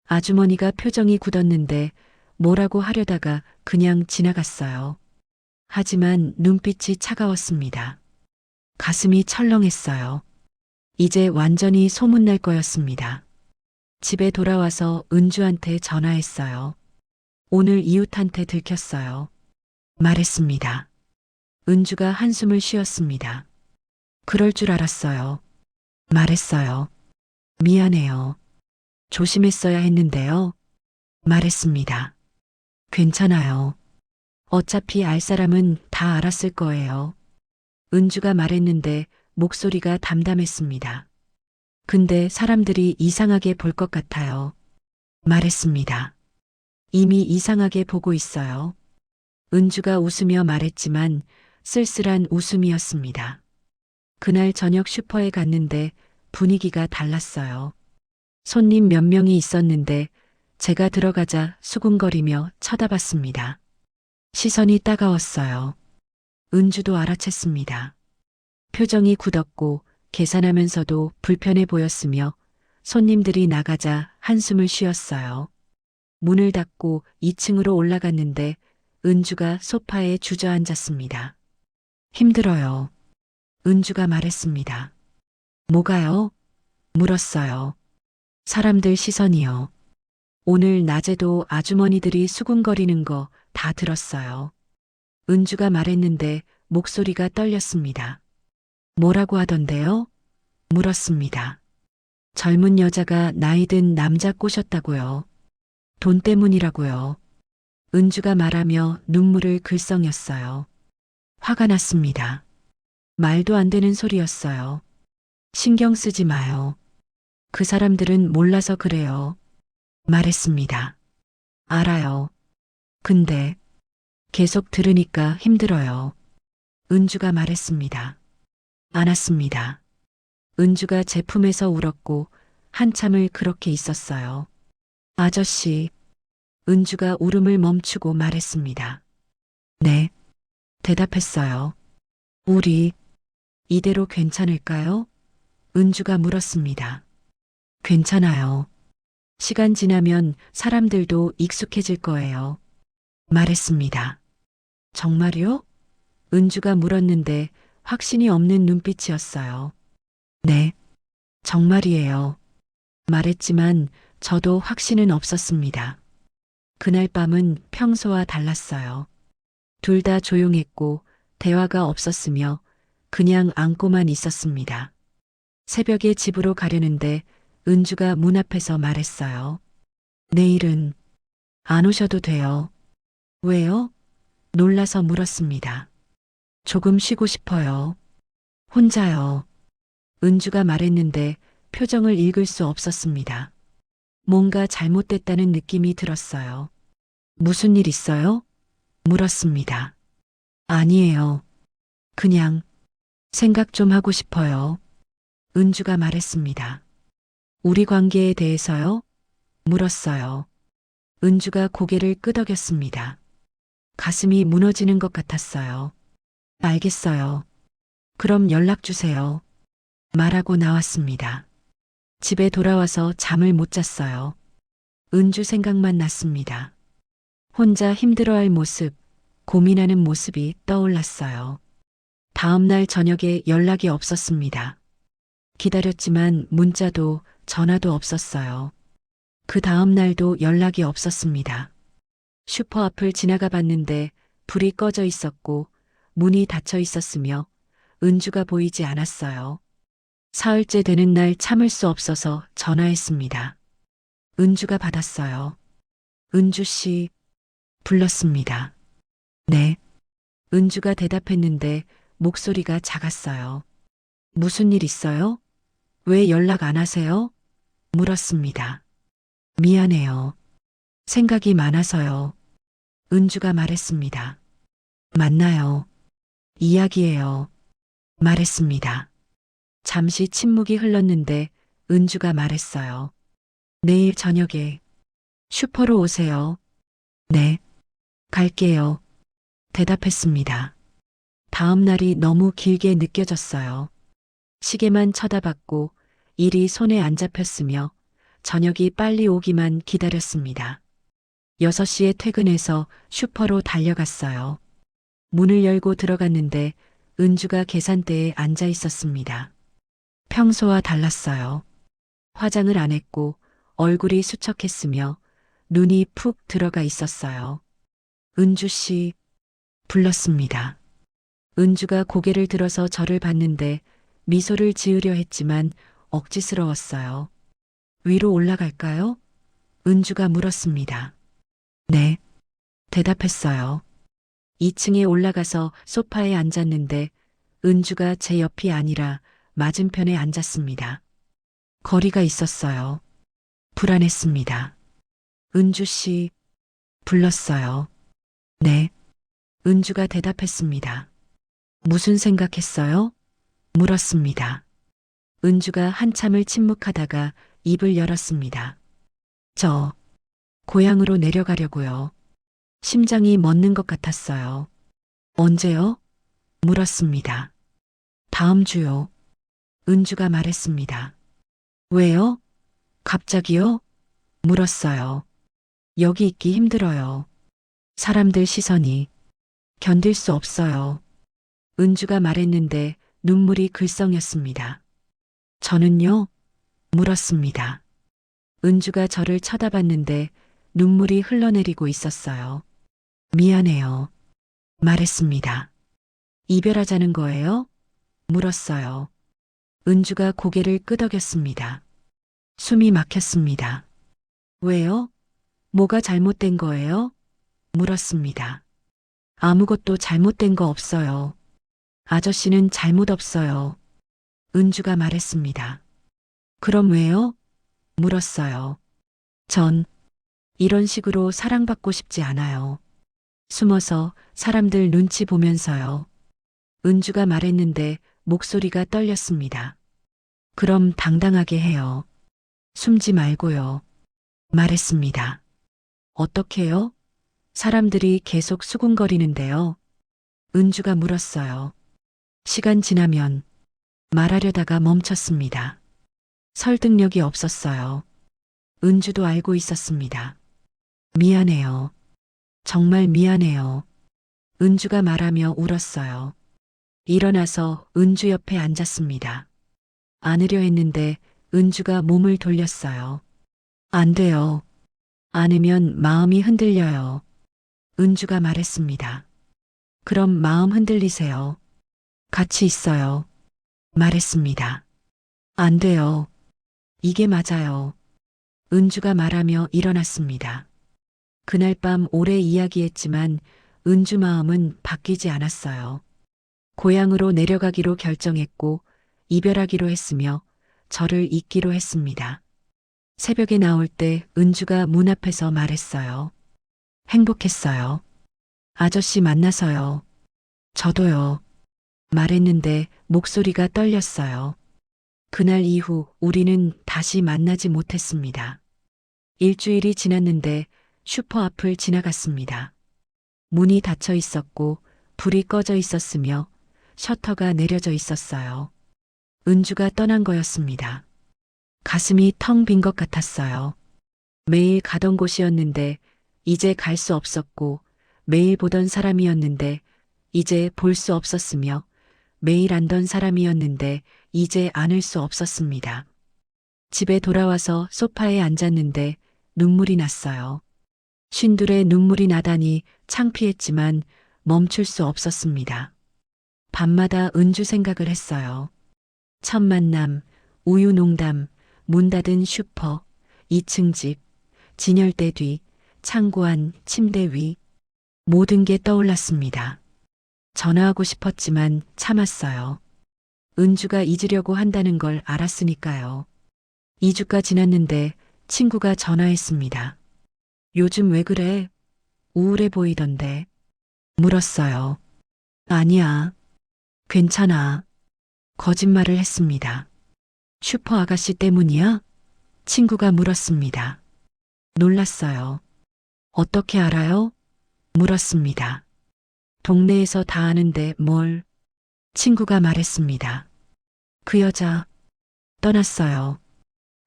아주머니가 표정이 굳었는데 뭐라고 하려다가 그냥 지나갔어요. 하지만 눈빛이 차가웠습니다. 가슴이 철렁했어요. 이제 완전히 소문날 거였습니다. 집에 돌아와서 은주한테 전화했어요. 오늘 이웃한테 들켰어요. 말했습니다. 은주가 한숨을 쉬었습니다. 그럴 줄 알았어요. 말했어요. 미안해요. 조심했어야 했는데요. 말했습니다. 괜찮아요. 어차피 알 사람은 다 알았을 거예요. 은주가 말했는데 목소리가 담담했습니다. 근데 사람들이 이상하게 볼 것 같아요. 말했습니다. 이미 이상하게 보고 있어요. 은주가 웃으며 말했지만 쓸쓸한 웃음이었습니다. 그날 저녁 슈퍼에 갔는데 분위기가 달랐어요. 손님 몇 명이 있었는데 제가 들어가자 수군거리며 쳐다봤습니다. 시선이 따가웠어요. 은주도 알아챘습니다. 표정이 굳었고 계산하면서도 불편해 보였으며 손님들이 나가자 한숨을 쉬었어요. 문을 닫고 2층으로 올라갔는데 은주가 소파에 주저앉았습니다. 힘들어요. 은주가 말했습니다. 뭐가요? 물었어요. 사람들 시선이요. 오늘 낮에도 아주머니들이 수군거리는 거 다 들었어요. 은주가 말했는데 목소리가 떨렸습니다. 뭐라고 하던데요? 물었습니다. 젊은 여자가 나이든 남자 꼬셨다고요. 돈 때문이라고요. 은주가 말하며 눈물을 글썽였어요. 화가 났습니다. 말도 안 되는 소리였어요. 신경 쓰지 마요. 그 사람들은 몰라서 그래요. 말했습니다. 알아요. 근데 계속 들으니까 힘들어요. 은주가 말했습니다. 안았습니다. 은주가 제 품에서 울었고 한참을 그렇게 있었어요. 아저씨, 은주가 울음을 멈추고 말했습니다. 네, 대답했어요. 우리 이대로 괜찮을까요? 은주가 물었습니다. 괜찮아요. 시간 지나면 사람들도 익숙해질 거예요. 말했습니다. 정말요? 은주가 물었는데 확신이 없는 눈빛이었어요. 네, 정말이에요. 말했지만 저도 확신은 없었습니다. 그날 밤은 평소와 달랐어요. 둘 다 조용했고 대화가 없었으며 그냥 안고만 있었습니다. 새벽에 집으로 가려는데 은주가 문 앞에서 말했어요. 내일은 안 오셔도 돼요. 왜요? 놀라서 물었습니다. 조금 쉬고 싶어요. 혼자요. 은주가 말했는데 표정을 읽을 수 없었습니다. 뭔가 잘못됐다는 느낌이 들었어요. 무슨 일 있어요? 물었습니다. 아니에요. 그냥 생각 좀 하고 싶어요. 은주가 말했습니다. 우리 관계에 대해서요? 물었어요. 은주가 고개를 끄덕였습니다. 가슴이 무너지는 것 같았어요. 알겠어요. 그럼 연락 주세요. 말하고 나왔습니다. 집에 돌아와서 잠을 못 잤어요. 은주 생각만 났습니다. 혼자 힘들어할 모습, 고민하는 모습이 떠올랐어요. 다음 날 저녁에 연락이 없었습니다. 기다렸지만 문자도 전화도 없었어요. 그 다음 날도 연락이 없었습니다. 슈퍼 앞을 지나가 봤는데 불이 꺼져 있었고 문이 닫혀 있었으며 은주가 보이지 않았어요. 사흘째 되는 날 참을 수 없어서 전화했습니다. 은주가 받았어요. 은주 씨, 불렀습니다. 네. 은주가 대답했는데 목소리가 작았어요. 무슨 일 있어요? 왜 연락 안 하세요? 물었습니다. 미안해요. 생각이 많아서요. 은주가 말했습니다. 만나요. 이야기해요. 말했습니다. 잠시 침묵이 흘렀는데 은주가 말했어요. 내일 저녁에 슈퍼로 오세요. 네. 갈게요. 대답했습니다. 다음 날이 너무 길게 느껴졌어요. 시계만 쳐다봤고 일이 손에 안 잡혔으며 저녁이 빨리 오기만 기다렸습니다. 6시에 퇴근해서 슈퍼로 달려갔어요. 문을 열고 들어갔는데 은주가 계산대에 앉아 있었습니다. 평소와 달랐어요. 화장을 안 했고 얼굴이 수척했으며 눈이 푹 들어가 있었어요. 은주 씨, 불렀습니다. 은주가 고개를 들어서 저를 봤는데 미소를 지으려 했지만 억지스러웠어요. 위로 올라갈까요? 은주가 물었습니다. 네. 대답했어요. 2층에 올라가서 소파에 앉았는데 은주가 제 옆이 아니라 맞은편에 앉았습니다. 거리가 있었어요. 불안했습니다. 은주 씨, 불렀어요. 네. 은주가 대답했습니다. 무슨 생각했어요? 물었습니다. 은주가 한참을 침묵하다가 입을 열었습니다. 저, 고향으로 내려가려고요. 심장이 멎는 것 같았어요. 언제요? 물었습니다. 다음 주요. 은주가 말했습니다. 왜요? 갑자기요? 물었어요. 여기 있기 힘들어요. 사람들 시선이 견딜 수 없어요. 은주가 말했는데 눈물이 글썽였습니다. 저는요? 물었습니다. 은주가 저를 쳐다봤는데 눈물이 흘러내리고 있었어요. 미안해요. 말했습니다. 이별하자는 거예요? 물었어요. 은주가 고개를 끄덕였습니다. 숨이 막혔습니다. 왜요? 뭐가 잘못된 거예요? 물었습니다. 아무것도 잘못된 거 없어요. 아저씨는 잘못 없어요. 은주가 말했습니다. 그럼 왜요? 물었어요. 전 이런 식으로 사랑받고 싶지 않아요. 숨어서 사람들 눈치 보면서요. 은주가 말했는데 목소리가 떨렸습니다. 그럼 당당하게 해요. 숨지 말고요. 말했습니다. 어떻게요? 사람들이 계속 수군거리는데요. 은주가 물었어요. 시간 지나면 말하려다가 멈췄습니다. 설득력이 없었어요. 은주도 알고 있었습니다. 미안해요. 정말 미안해요. 은주가 말하며 울었어요. 일어나서 은주 옆에 앉았습니다. 안으려 했는데 은주가 몸을 돌렸어요. 안 돼요. 안으면 마음이 흔들려요. 은주가 말했습니다. 그럼 마음 흔들리세요. 같이 있어요. 말했습니다. 안 돼요. 이게 맞아요. 은주가 말하며 일어났습니다. 그날 밤 오래 이야기했지만 은주 마음은 바뀌지 않았어요. 고향으로 내려가기로 결정했고 이별하기로 했으며 저를 잊기로 했습니다. 새벽에 나올 때 은주가 문 앞에서 말했어요. 행복했어요. 아저씨 만나서요. 저도요. 말했는데 목소리가 떨렸어요. 그날 이후 우리는 다시 만나지 못했습니다. 일주일이 지났는데 슈퍼 앞을 지나갔습니다. 문이 닫혀 있었고 불이 꺼져 있었으며 셔터가 내려져 있었어요. 은주가 떠난 거였습니다. 가슴이 텅 빈 것 같았어요. 매일 가던 곳이었는데 이제 갈 수 없었고 매일 보던 사람이었는데 이제 볼 수 없었으며 매일 안던 사람이었는데 이제 안을 수 없었습니다. 집에 돌아와서 소파에 앉았는데 눈물이 났어요. 쉰둘에 눈물이 나다니 창피했지만 멈출 수 없었습니다. 밤마다 은주 생각을 했어요. 첫 만남, 우유 농담, 문 닫은 슈퍼, 2층 집, 진열대 뒤, 창고 안, 침대 위. 모든 게 떠올랐습니다. 전화하고 싶었지만 참았어요. 은주가 잊으려고 한다는 걸 알았으니까요. 2주가 지났는데 친구가 전화했습니다. 요즘 왜 그래? 우울해 보이던데. 물었어요. 아니야. 괜찮아. 거짓말을 했습니다. 슈퍼 아가씨 때문이야? 친구가 물었습니다. 놀랐어요. 어떻게 알아요? 물었습니다. 동네에서 다 아는데 뭘? 친구가 말했습니다. 그 여자 떠났어요.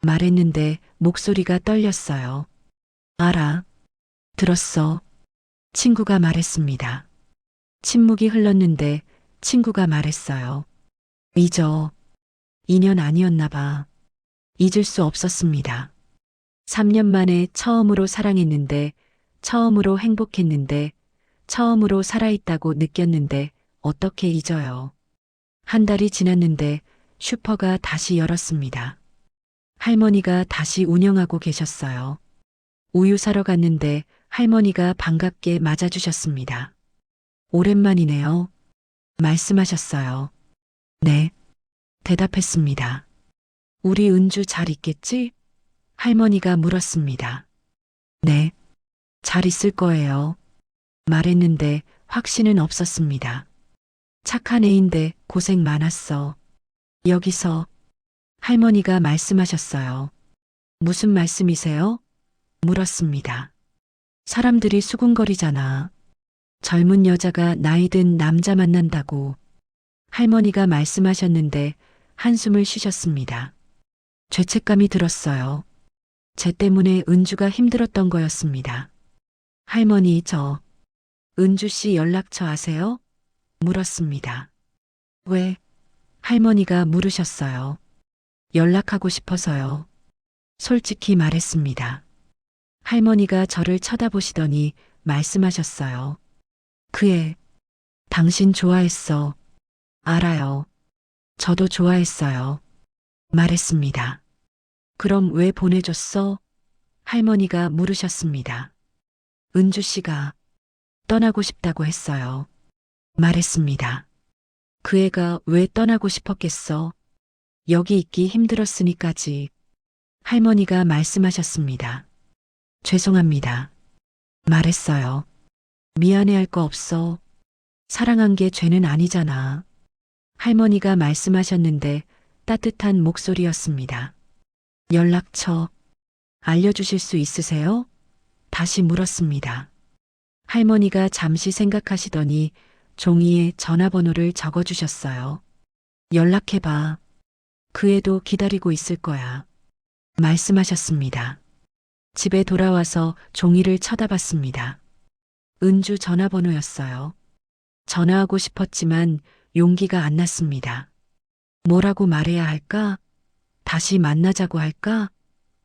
말했는데 목소리가 떨렸어요. 알아. 들었어. 친구가 말했습니다. 침묵이 흘렀는데 친구가 말했어요. 잊어. 인연 아니었나 봐. 잊을 수 없었습니다. 3년 만에 처음으로 사랑했는데, 처음으로 행복했는데, 처음으로 살아있다고 느꼈는데 어떻게 잊어요. 한 달이 지났는데 슈퍼가 다시 열었습니다. 할머니가 다시 운영하고 계셨어요. 우유 사러 갔는데 할머니가 반갑게 맞아주셨습니다. 오랜만이네요. 말씀하셨어요. 네. 대답했습니다. 우리 은주 잘 있겠지? 할머니가 물었습니다. 네. 잘 있을 거예요. 말했는데 확신은 없었습니다. 착한 애인데 고생 많았어. 여기서 할머니가 말씀하셨어요. 무슨 말씀이세요? 물었습니다. 사람들이 수군거리잖아. 젊은 여자가 나이 든 남자 만난다고. 할머니가 말씀하셨는데 한숨을 쉬셨습니다. 죄책감이 들었어요. 쟤 때문에 은주가 힘들었던 거였습니다. 할머니, 은주 씨 연락처 아세요? 물었습니다. 왜? 할머니가 물으셨어요. 연락하고 싶어서요. 솔직히 말했습니다. 할머니가 저를 쳐다보시더니 말씀하셨어요. 그 애, 당신 좋아했어. 알아요. 저도 좋아했어요. 말했습니다. 그럼 왜 보내줬어? 할머니가 물으셨습니다. 은주 씨가 떠나고 싶다고 했어요. 말했습니다. 그 애가 왜 떠나고 싶었겠어? 여기 있기 힘들었으니까지. 할머니가 말씀하셨습니다. 죄송합니다. 말했어요. 미안해할 거 없어. 사랑한 게 죄는 아니잖아. 할머니가 말씀하셨는데 따뜻한 목소리였습니다. 연락처 알려주실 수 있으세요? 다시 물었습니다. 할머니가 잠시 생각하시더니 종이에 전화번호를 적어주셨어요. 연락해봐. 그 애도 기다리고 있을 거야. 말씀하셨습니다. 집에 돌아와서 종이를 쳐다봤습니다. 은주 전화번호였어요. 전화하고 싶었지만 용기가 안 났습니다. 뭐라고 말해야 할까? 다시 만나자고 할까?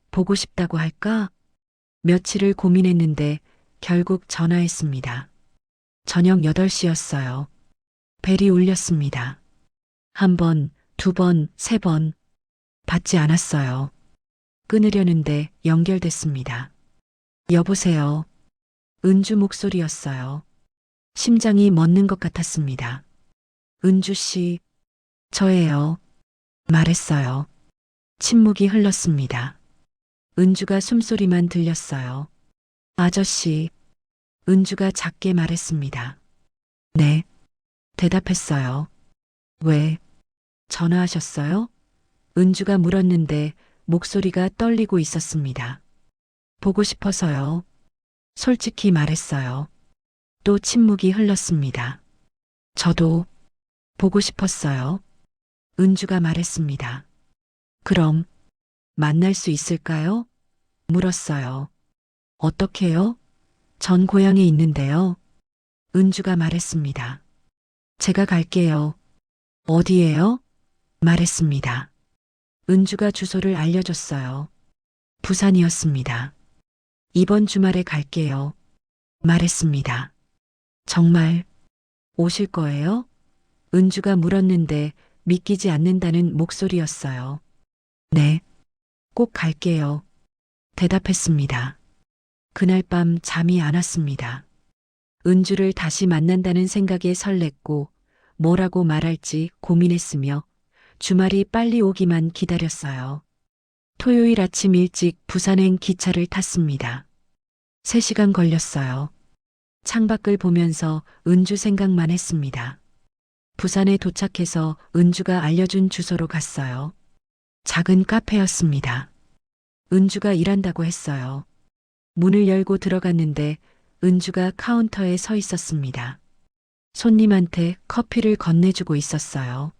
보고 싶다고 할까? 며칠을 고민했는데 결국 전화했습니다. 저녁 8시였어요. 벨이 울렸습니다. 한 번, 두 번, 세 번. 받지 않았어요. 끊으려는데 연결됐습니다. 여보세요. 은주 목소리였어요. 심장이 멎는 것 같았습니다. 은주 씨, 저예요. 말했어요. 침묵이 흘렀습니다. 은주가 숨소리만 들렸어요. 아저씨, 은주가 작게 말했습니다. 네. 대답했어요. 왜? 전화하셨어요? 은주가 물었는데 목소리가 떨리고 있었습니다. 보고 싶어서요. 솔직히 말했어요. 또 침묵이 흘렀습니다. 저도 보고 싶었어요. 은주가 말했습니다. 그럼 만날 수 있을까요? 물었어요. 어떻게요? 전 고향에 있는데요. 은주가 말했습니다. 제가 갈게요. 어디에요? 말했습니다. 은주가 주소를 알려줬어요. 부산이었습니다. 이번 주말에 갈게요. 말했습니다. 정말 오실 거예요? 은주가 물었는데 믿기지 않는다는 목소리였어요. 네, 꼭 갈게요. 대답했습니다. 그날 밤 잠이 안 왔습니다. 은주를 다시 만난다는 생각에 설렜고 뭐라고 말할지 고민했으며 주말이 빨리 오기만 기다렸어요. 토요일 아침 일찍 부산행 기차를 탔습니다. 3시간 걸렸어요. 창밖을 보면서 은주 생각만 했습니다. 부산에 도착해서 은주가 알려준 주소로 갔어요. 작은 카페였습니다. 은주가 일한다고 했어요. 문을 열고 들어갔는데 은주가 카운터에 서 있었습니다. 손님한테 커피를 건네주고 있었어요.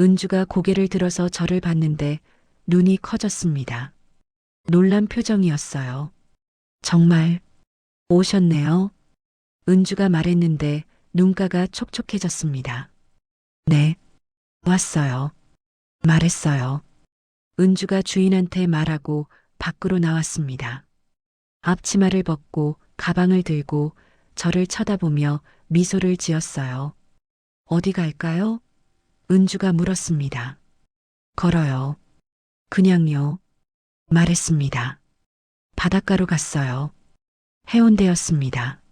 은주가 고개를 들어서 저를 봤는데 눈이 커졌습니다. 놀란 표정이었어요. 정말 오셨네요. 은주가 말했는데 눈가가 촉촉해졌습니다. 네, 왔어요. 말했어요. 은주가 주인한테 말하고 밖으로 나왔습니다. 앞치마를 벗고 가방을 들고 저를 쳐다보며 미소를 지었어요. 어디 갈까요? 은주가 물었습니다. 걸어요. 그냥요. 말했습니다. 바닷가로 갔어요. 해운대였습니다.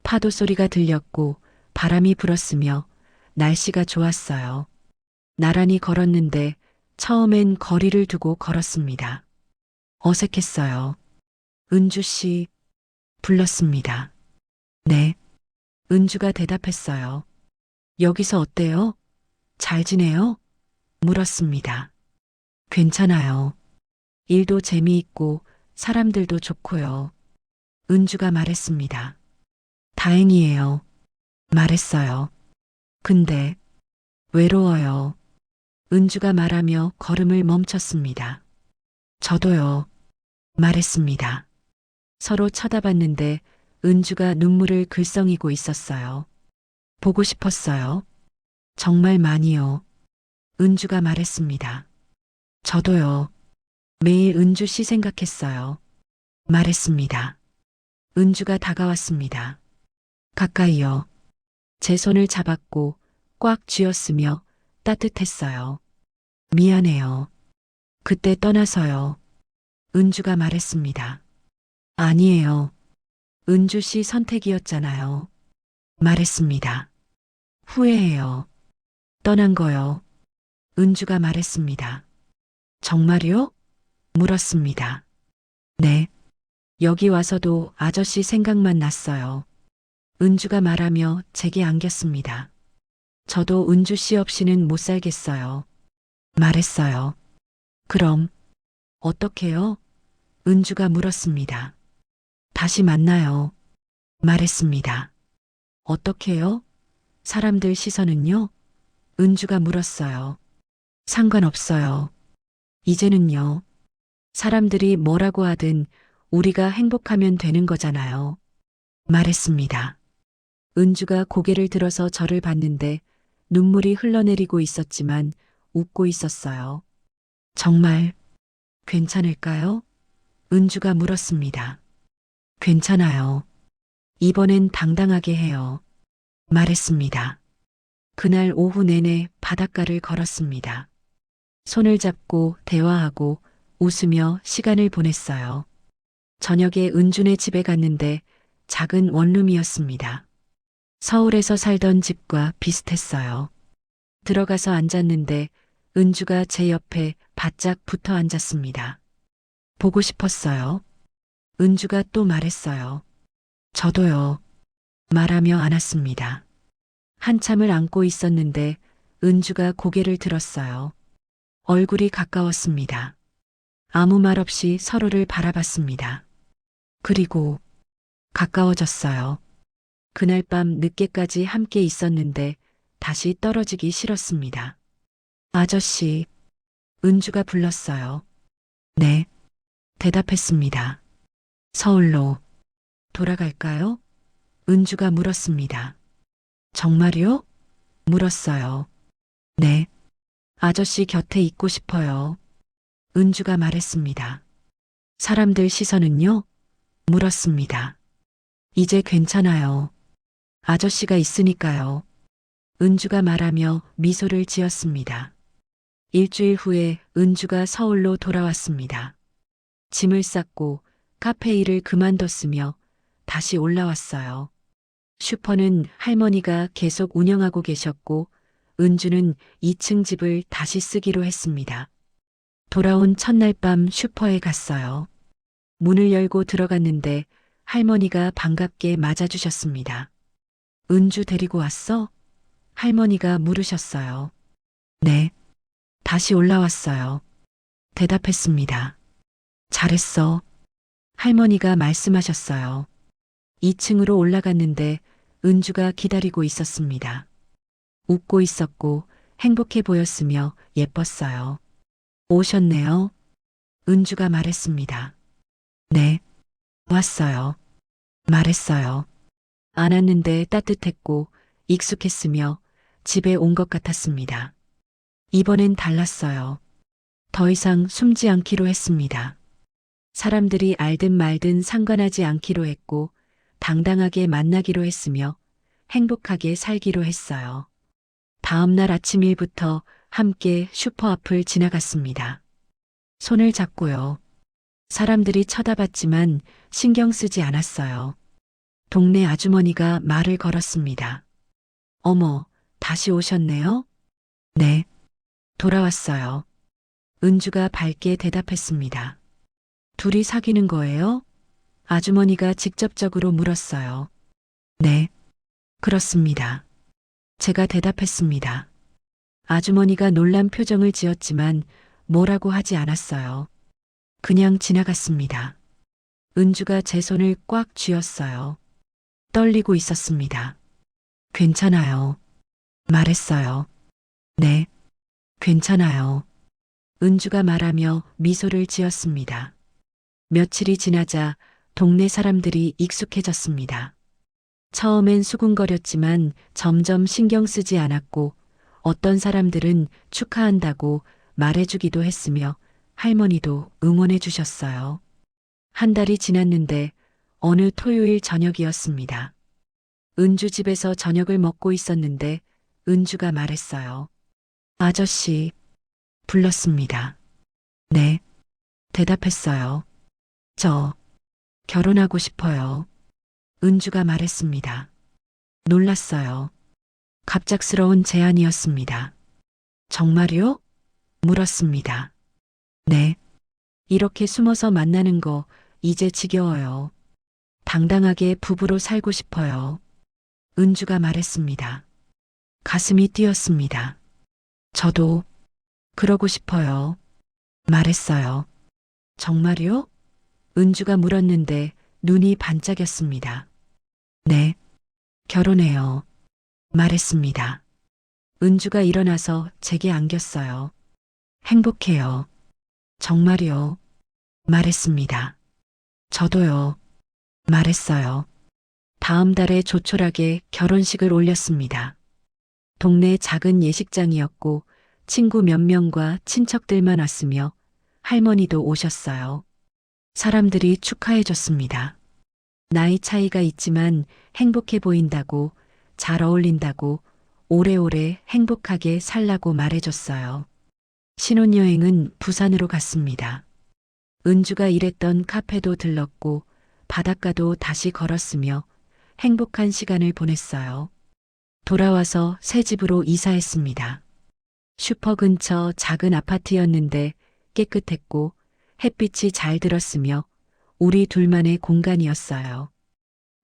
파도 소리가 들렸고 바람이 불었으며 날씨가 좋았어요. 나란히 걸었는데 처음엔 거리를 두고 걸었습니다. 어색했어요. 은주 씨, 불렀습니다. 네. 은주가 대답했어요. 여기서 어때요? 잘 지내요? 물었습니다. 괜찮아요. 일도 재미있고 사람들도 좋고요. 은주가 말했습니다. 다행이에요. 말했어요. 근데 외로워요. 은주가 말하며 걸음을 멈췄습니다. 저도요. 말했습니다. 서로 쳐다봤는데 은주가 눈물을 글썽이고 있었어요. 보고 싶었어요. 정말 많이요. 은주가 말했습니다. 저도요. 매일 은주 씨 생각했어요. 말했습니다. 은주가 다가왔습니다. 가까이요. 제 손을 잡았고 꽉 쥐었으며 따뜻했어요. 미안해요. 그때 떠나서요. 은주가 말했습니다. 아니에요. 은주 씨 선택이었잖아요. 말했습니다. 후회해요. 떠난 거요. 은주가 말했습니다. 정말요? 물었습니다. 네. 여기 와서도 아저씨 생각만 났어요. 은주가 말하며 제게 안겼습니다. 저도 은주 씨 없이는 못 살겠어요. 말했어요. 그럼 어떡해요? 은주가 물었습니다. 다시 만나요. 말했습니다. 어떡해요? 사람들 시선은요? 은주가 물었어요. 상관없어요. 이제는요. 사람들이 뭐라고 하든 우리가 행복하면 되는 거잖아요. 말했습니다. 은주가 고개를 들어서 저를 봤는데 눈물이 흘러내리고 있었지만 웃고 있었어요. 정말 괜찮을까요? 은주가 물었습니다. 괜찮아요. 이번엔 당당하게 해요. 말했습니다. 그날 오후 내내 바닷가를 걸었습니다. 손을 잡고 대화하고 웃으며 시간을 보냈어요. 저녁에 은주네 집에 갔는데 작은 원룸이었습니다. 서울에서 살던 집과 비슷했어요. 들어가서 앉았는데 은주가 제 옆에 바짝 붙어 앉았습니다. 보고 싶었어요. 은주가 또 말했어요. 저도요. 말하며 안았습니다. 한참을 안고 있었는데 은주가 고개를 들었어요. 얼굴이 가까웠습니다. 아무 말 없이 서로를 바라봤습니다. 그리고 가까워졌어요. 그날 밤 늦게까지 함께 있었는데 다시 떨어지기 싫었습니다. 아저씨, 은주가 불렀어요. 네, 대답했습니다. 서울로 돌아갈까요? 은주가 물었습니다. 정말요? 물었어요. 네, 아저씨 곁에 있고 싶어요. 은주가 말했습니다. 사람들 시선은요? 물었습니다. 이제 괜찮아요. 아저씨가 있으니까요. 은주가 말하며 미소를 지었습니다. 일주일 후에 은주가 서울로 돌아왔습니다. 짐을 쌌고 카페 일을 그만뒀으며 다시 올라왔어요. 슈퍼는 할머니가 계속 운영하고 계셨고 은주는 2층 집을 다시 쓰기로 했습니다. 돌아온 첫날 밤 슈퍼에 갔어요. 문을 열고 들어갔는데 할머니가 반갑게 맞아주셨습니다. 은주 데리고 왔어? 할머니가 물으셨어요. 네. 다시 올라왔어요. 대답했습니다. 잘했어. 할머니가 말씀하셨어요. 2층으로 올라갔는데 은주가 기다리고 있었습니다. 웃고 있었고 행복해 보였으며 예뻤어요. 오셨네요. 은주가 말했습니다. 네. 왔어요. 말했어요. 안았는데 따뜻했고 익숙했으며 집에 온 것 같았습니다. 이번엔 달랐어요. 더 이상 숨지 않기로 했습니다. 사람들이 알든 말든 상관하지 않기로 했고 당당하게 만나기로 했으며 행복하게 살기로 했어요. 다음 날 아침 일부터 함께 슈퍼 앞을 지나갔습니다. 손을 잡고요. 사람들이 쳐다봤지만 신경 쓰지 않았어요. 동네 아주머니가 말을 걸었습니다. 어머, 다시 오셨네요? 네. 돌아왔어요. 은주가 밝게 대답했습니다. 둘이 사귀는 거예요? 아주머니가 직접적으로 물었어요. 네. 그렇습니다. 제가 대답했습니다. 아주머니가 놀란 표정을 지었지만 뭐라고 하지 않았어요. 그냥 지나갔습니다. 은주가 제 손을 꽉 쥐었어요. 떨리고 있었습니다. 괜찮아요. 말했어요. 네. 괜찮아요. 은주가 말하며 미소를 지었습니다. 며칠이 지나자 동네 사람들이 익숙해졌습니다. 처음엔 수군거렸지만 점점 신경 쓰지 않았고 어떤 사람들은 축하한다고 말해주기도 했으며 할머니도 응원해 주셨어요. 한 달이 지났는데 어느 토요일 저녁이었습니다. 은주 집에서 저녁을 먹고 있었는데 은주가 말했어요. 아저씨, 불렀습니다. 네. 대답했어요. 저, 결혼하고 싶어요. 은주가 말했습니다. 놀랐어요. 갑작스러운 제안이었습니다. 정말요? 물었습니다. 네. 이렇게 숨어서 만나는 거 이제 지겨워요. 당당하게 부부로 살고 싶어요. 은주가 말했습니다. 가슴이 뛰었습니다. 저도 그러고 싶어요. 말했어요. 정말요? 은주가 물었는데 눈이 반짝였습니다. 네. 결혼해요. 말했습니다. 은주가 일어나서 제게 안겼어요. 행복해요. 정말요. 말했습니다. 저도요. 말했어요. 다음 달에 조촐하게 결혼식을 올렸습니다. 동네 작은 예식장이었고 친구 몇 명과 친척들만 왔으며 할머니도 오셨어요. 사람들이 축하해줬습니다. 나이 차이가 있지만 행복해 보인다고, 잘 어울린다고, 오래오래 행복하게 살라고 말해줬어요. 신혼여행은 부산으로 갔습니다. 은주가 일했던 카페도 들렀고 바닷가도 다시 걸었으며 행복한 시간을 보냈어요. 돌아와서 새 집으로 이사했습니다. 슈퍼 근처 작은 아파트였는데 깨끗했고 햇빛이 잘 들었으며 우리 둘만의 공간이었어요.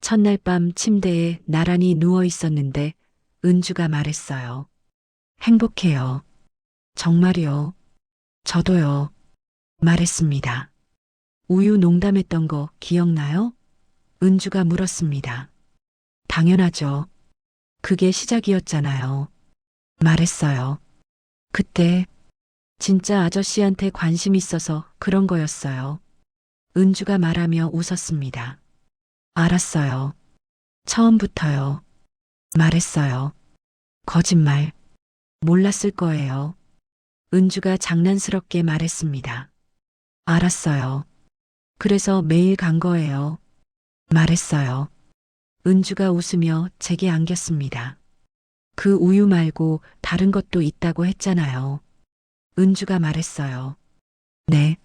첫날 밤 침대에 나란히 누워 있었는데 은주가 말했어요. 행복해요. 정말요. 저도요. 말했습니다. 우유 농담했던 거 기억나요? 은주가 물었습니다. 당연하죠. 그게 시작이었잖아요. 말했어요. 그때 진짜 아저씨한테 관심 있어서 그런 거였어요. 은주가 말하며 웃었습니다. 알았어요. 처음부터요. 말했어요. 거짓말. 몰랐을 거예요. 은주가 장난스럽게 말했습니다. 알았어요. 그래서 매일 간 거예요. 말했어요. 은주가 웃으며 제게 안겼습니다. 그 우유 말고 다른 것도 있다고 했잖아요. 은주가 말했어요. 네.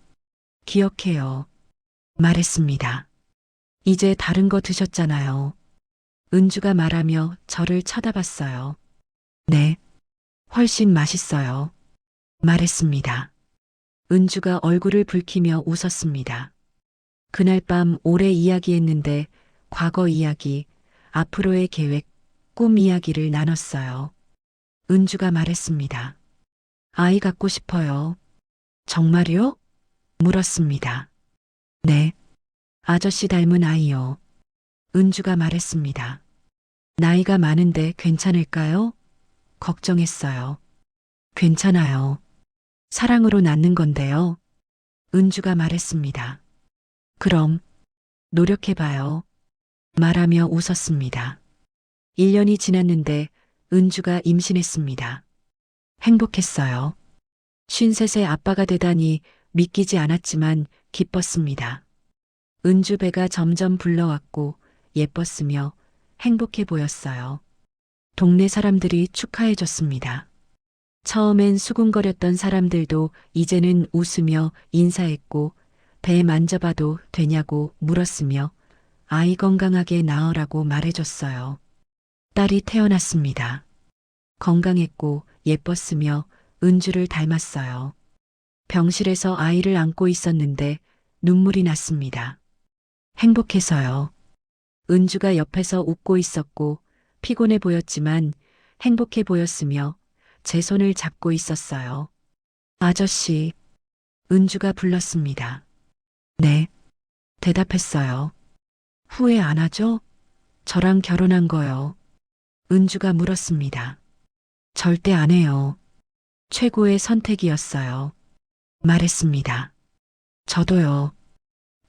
기억해요. 말했습니다. 이제 다른 거 드셨잖아요. 은주가 말하며 저를 쳐다봤어요. 네. 훨씬 맛있어요. 말했습니다. 은주가 얼굴을 붉히며 웃었습니다. 그날 밤 오래 이야기했는데 과거 이야기, 앞으로의 계획, 꿈 이야기를 나눴어요. 은주가 말했습니다. 아이 갖고 싶어요. 정말요? 물었습니다. 네. 아저씨 닮은 아이요. 은주가 말했습니다. 나이가 많은데 괜찮을까요? 걱정했어요. 괜찮아요. 사랑으로 낳는 건데요. 은주가 말했습니다. 그럼 노력해봐요. 말하며 웃었습니다. 1년이 지났는데 은주가 임신했습니다. 행복했어요. 53세 아빠가 되다니 믿기지 않았지만 기뻤습니다. 은주 배가 점점 불러왔고 예뻤으며 행복해 보였어요. 동네 사람들이 축하해줬습니다. 처음엔 수군거렸던 사람들도 이제는 웃으며 인사했고 배 만져봐도 되냐고 물었으며 아이 건강하게 낳으라고 말해줬어요. 딸이 태어났습니다. 건강했고 예뻤으며 은주를 닮았어요. 병실에서 아이를 안고 있었는데 눈물이 났습니다. 행복해서요. 은주가 옆에서 웃고 있었고 피곤해 보였지만 행복해 보였으며 제 손을 잡고 있었어요. 아저씨, 은주가 불렀습니다. 네, 대답했어요. 후회 안 하죠? 저랑 결혼한 거요. 은주가 물었습니다. 절대 안 해요. 최고의 선택이었어요. 말했습니다. 저도요.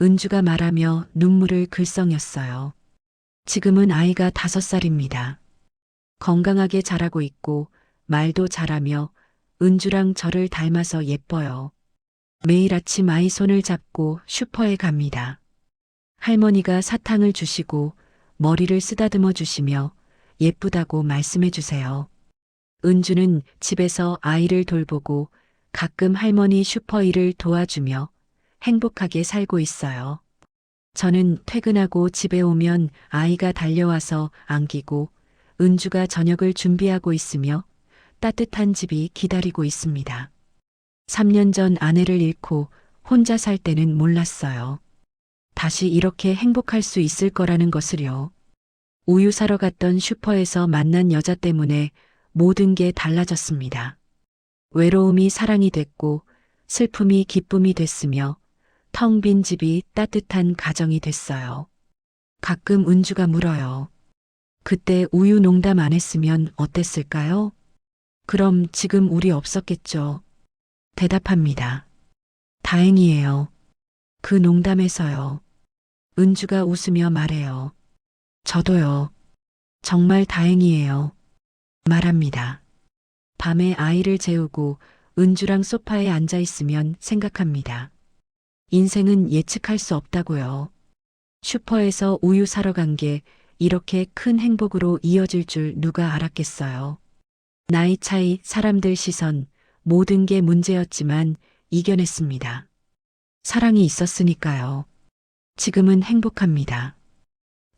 은주가 말하며 눈물을 글썽였어요. 지금은 아이가 5살입니다. 건강하게 자라고 있고 말도 잘하며 은주랑 저를 닮아서 예뻐요. 매일 아침 아이 손을 잡고 슈퍼에 갑니다. 할머니가 사탕을 주시고 머리를 쓰다듬어 주시며 예쁘다고 말씀해 주세요. 은주는 집에서 아이를 돌보고 가끔 할머니 슈퍼 일을 도와주며 행복하게 살고 있어요. 저는 퇴근하고 집에 오면 아이가 달려와서 안기고 은주가 저녁을 준비하고 있으며 따뜻한 집이 기다리고 있습니다. 3년 전 아내를 잃고 혼자 살 때는 몰랐어요. 다시 이렇게 행복할 수 있을 거라는 것을요. 우유 사러 갔던 슈퍼에서 만난 여자 때문에 모든 게 달라졌습니다. 외로움이 사랑이 됐고 슬픔이 기쁨이 됐으며 텅 빈 집이 따뜻한 가정이 됐어요. 가끔 은주가 물어요. 그때 우유 농담 안 했으면 어땠을까요? 그럼 지금 우리 없었겠죠. 대답합니다. 다행이에요. 그 농담에서요. 은주가 웃으며 말해요. 저도요. 정말 다행이에요. 말합니다. 밤에 아이를 재우고 은주랑 소파에 앉아 있으면 생각합니다. 인생은 예측할 수 없다고요. 슈퍼에서 우유 사러 간 게 이렇게 큰 행복으로 이어질 줄 누가 알았겠어요. 나이 차이, 사람들 시선, 모든 게 문제였지만 이겨냈습니다. 사랑이 있었으니까요. 지금은 행복합니다.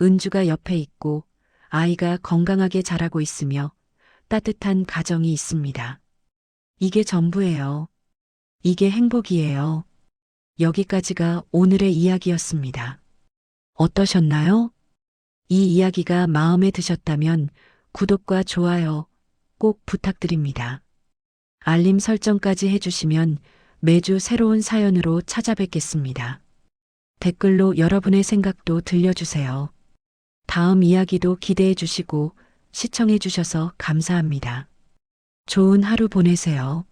은주가 옆에 있고 아이가 건강하게 자라고 있으며 따뜻한 가정이 있습니다. 이게 전부예요. 이게 행복이에요. 여기까지가 오늘의 이야기였습니다. 어떠셨나요? 이 이야기가 마음에 드셨다면 구독과 좋아요 꼭 부탁드립니다. 알림 설정까지 해주시면 매주 새로운 사연으로 찾아뵙겠습니다. 댓글로 여러분의 생각도 들려주세요. 다음 이야기도 기대해 주시고 시청해 주셔서 감사합니다. 좋은 하루 보내세요.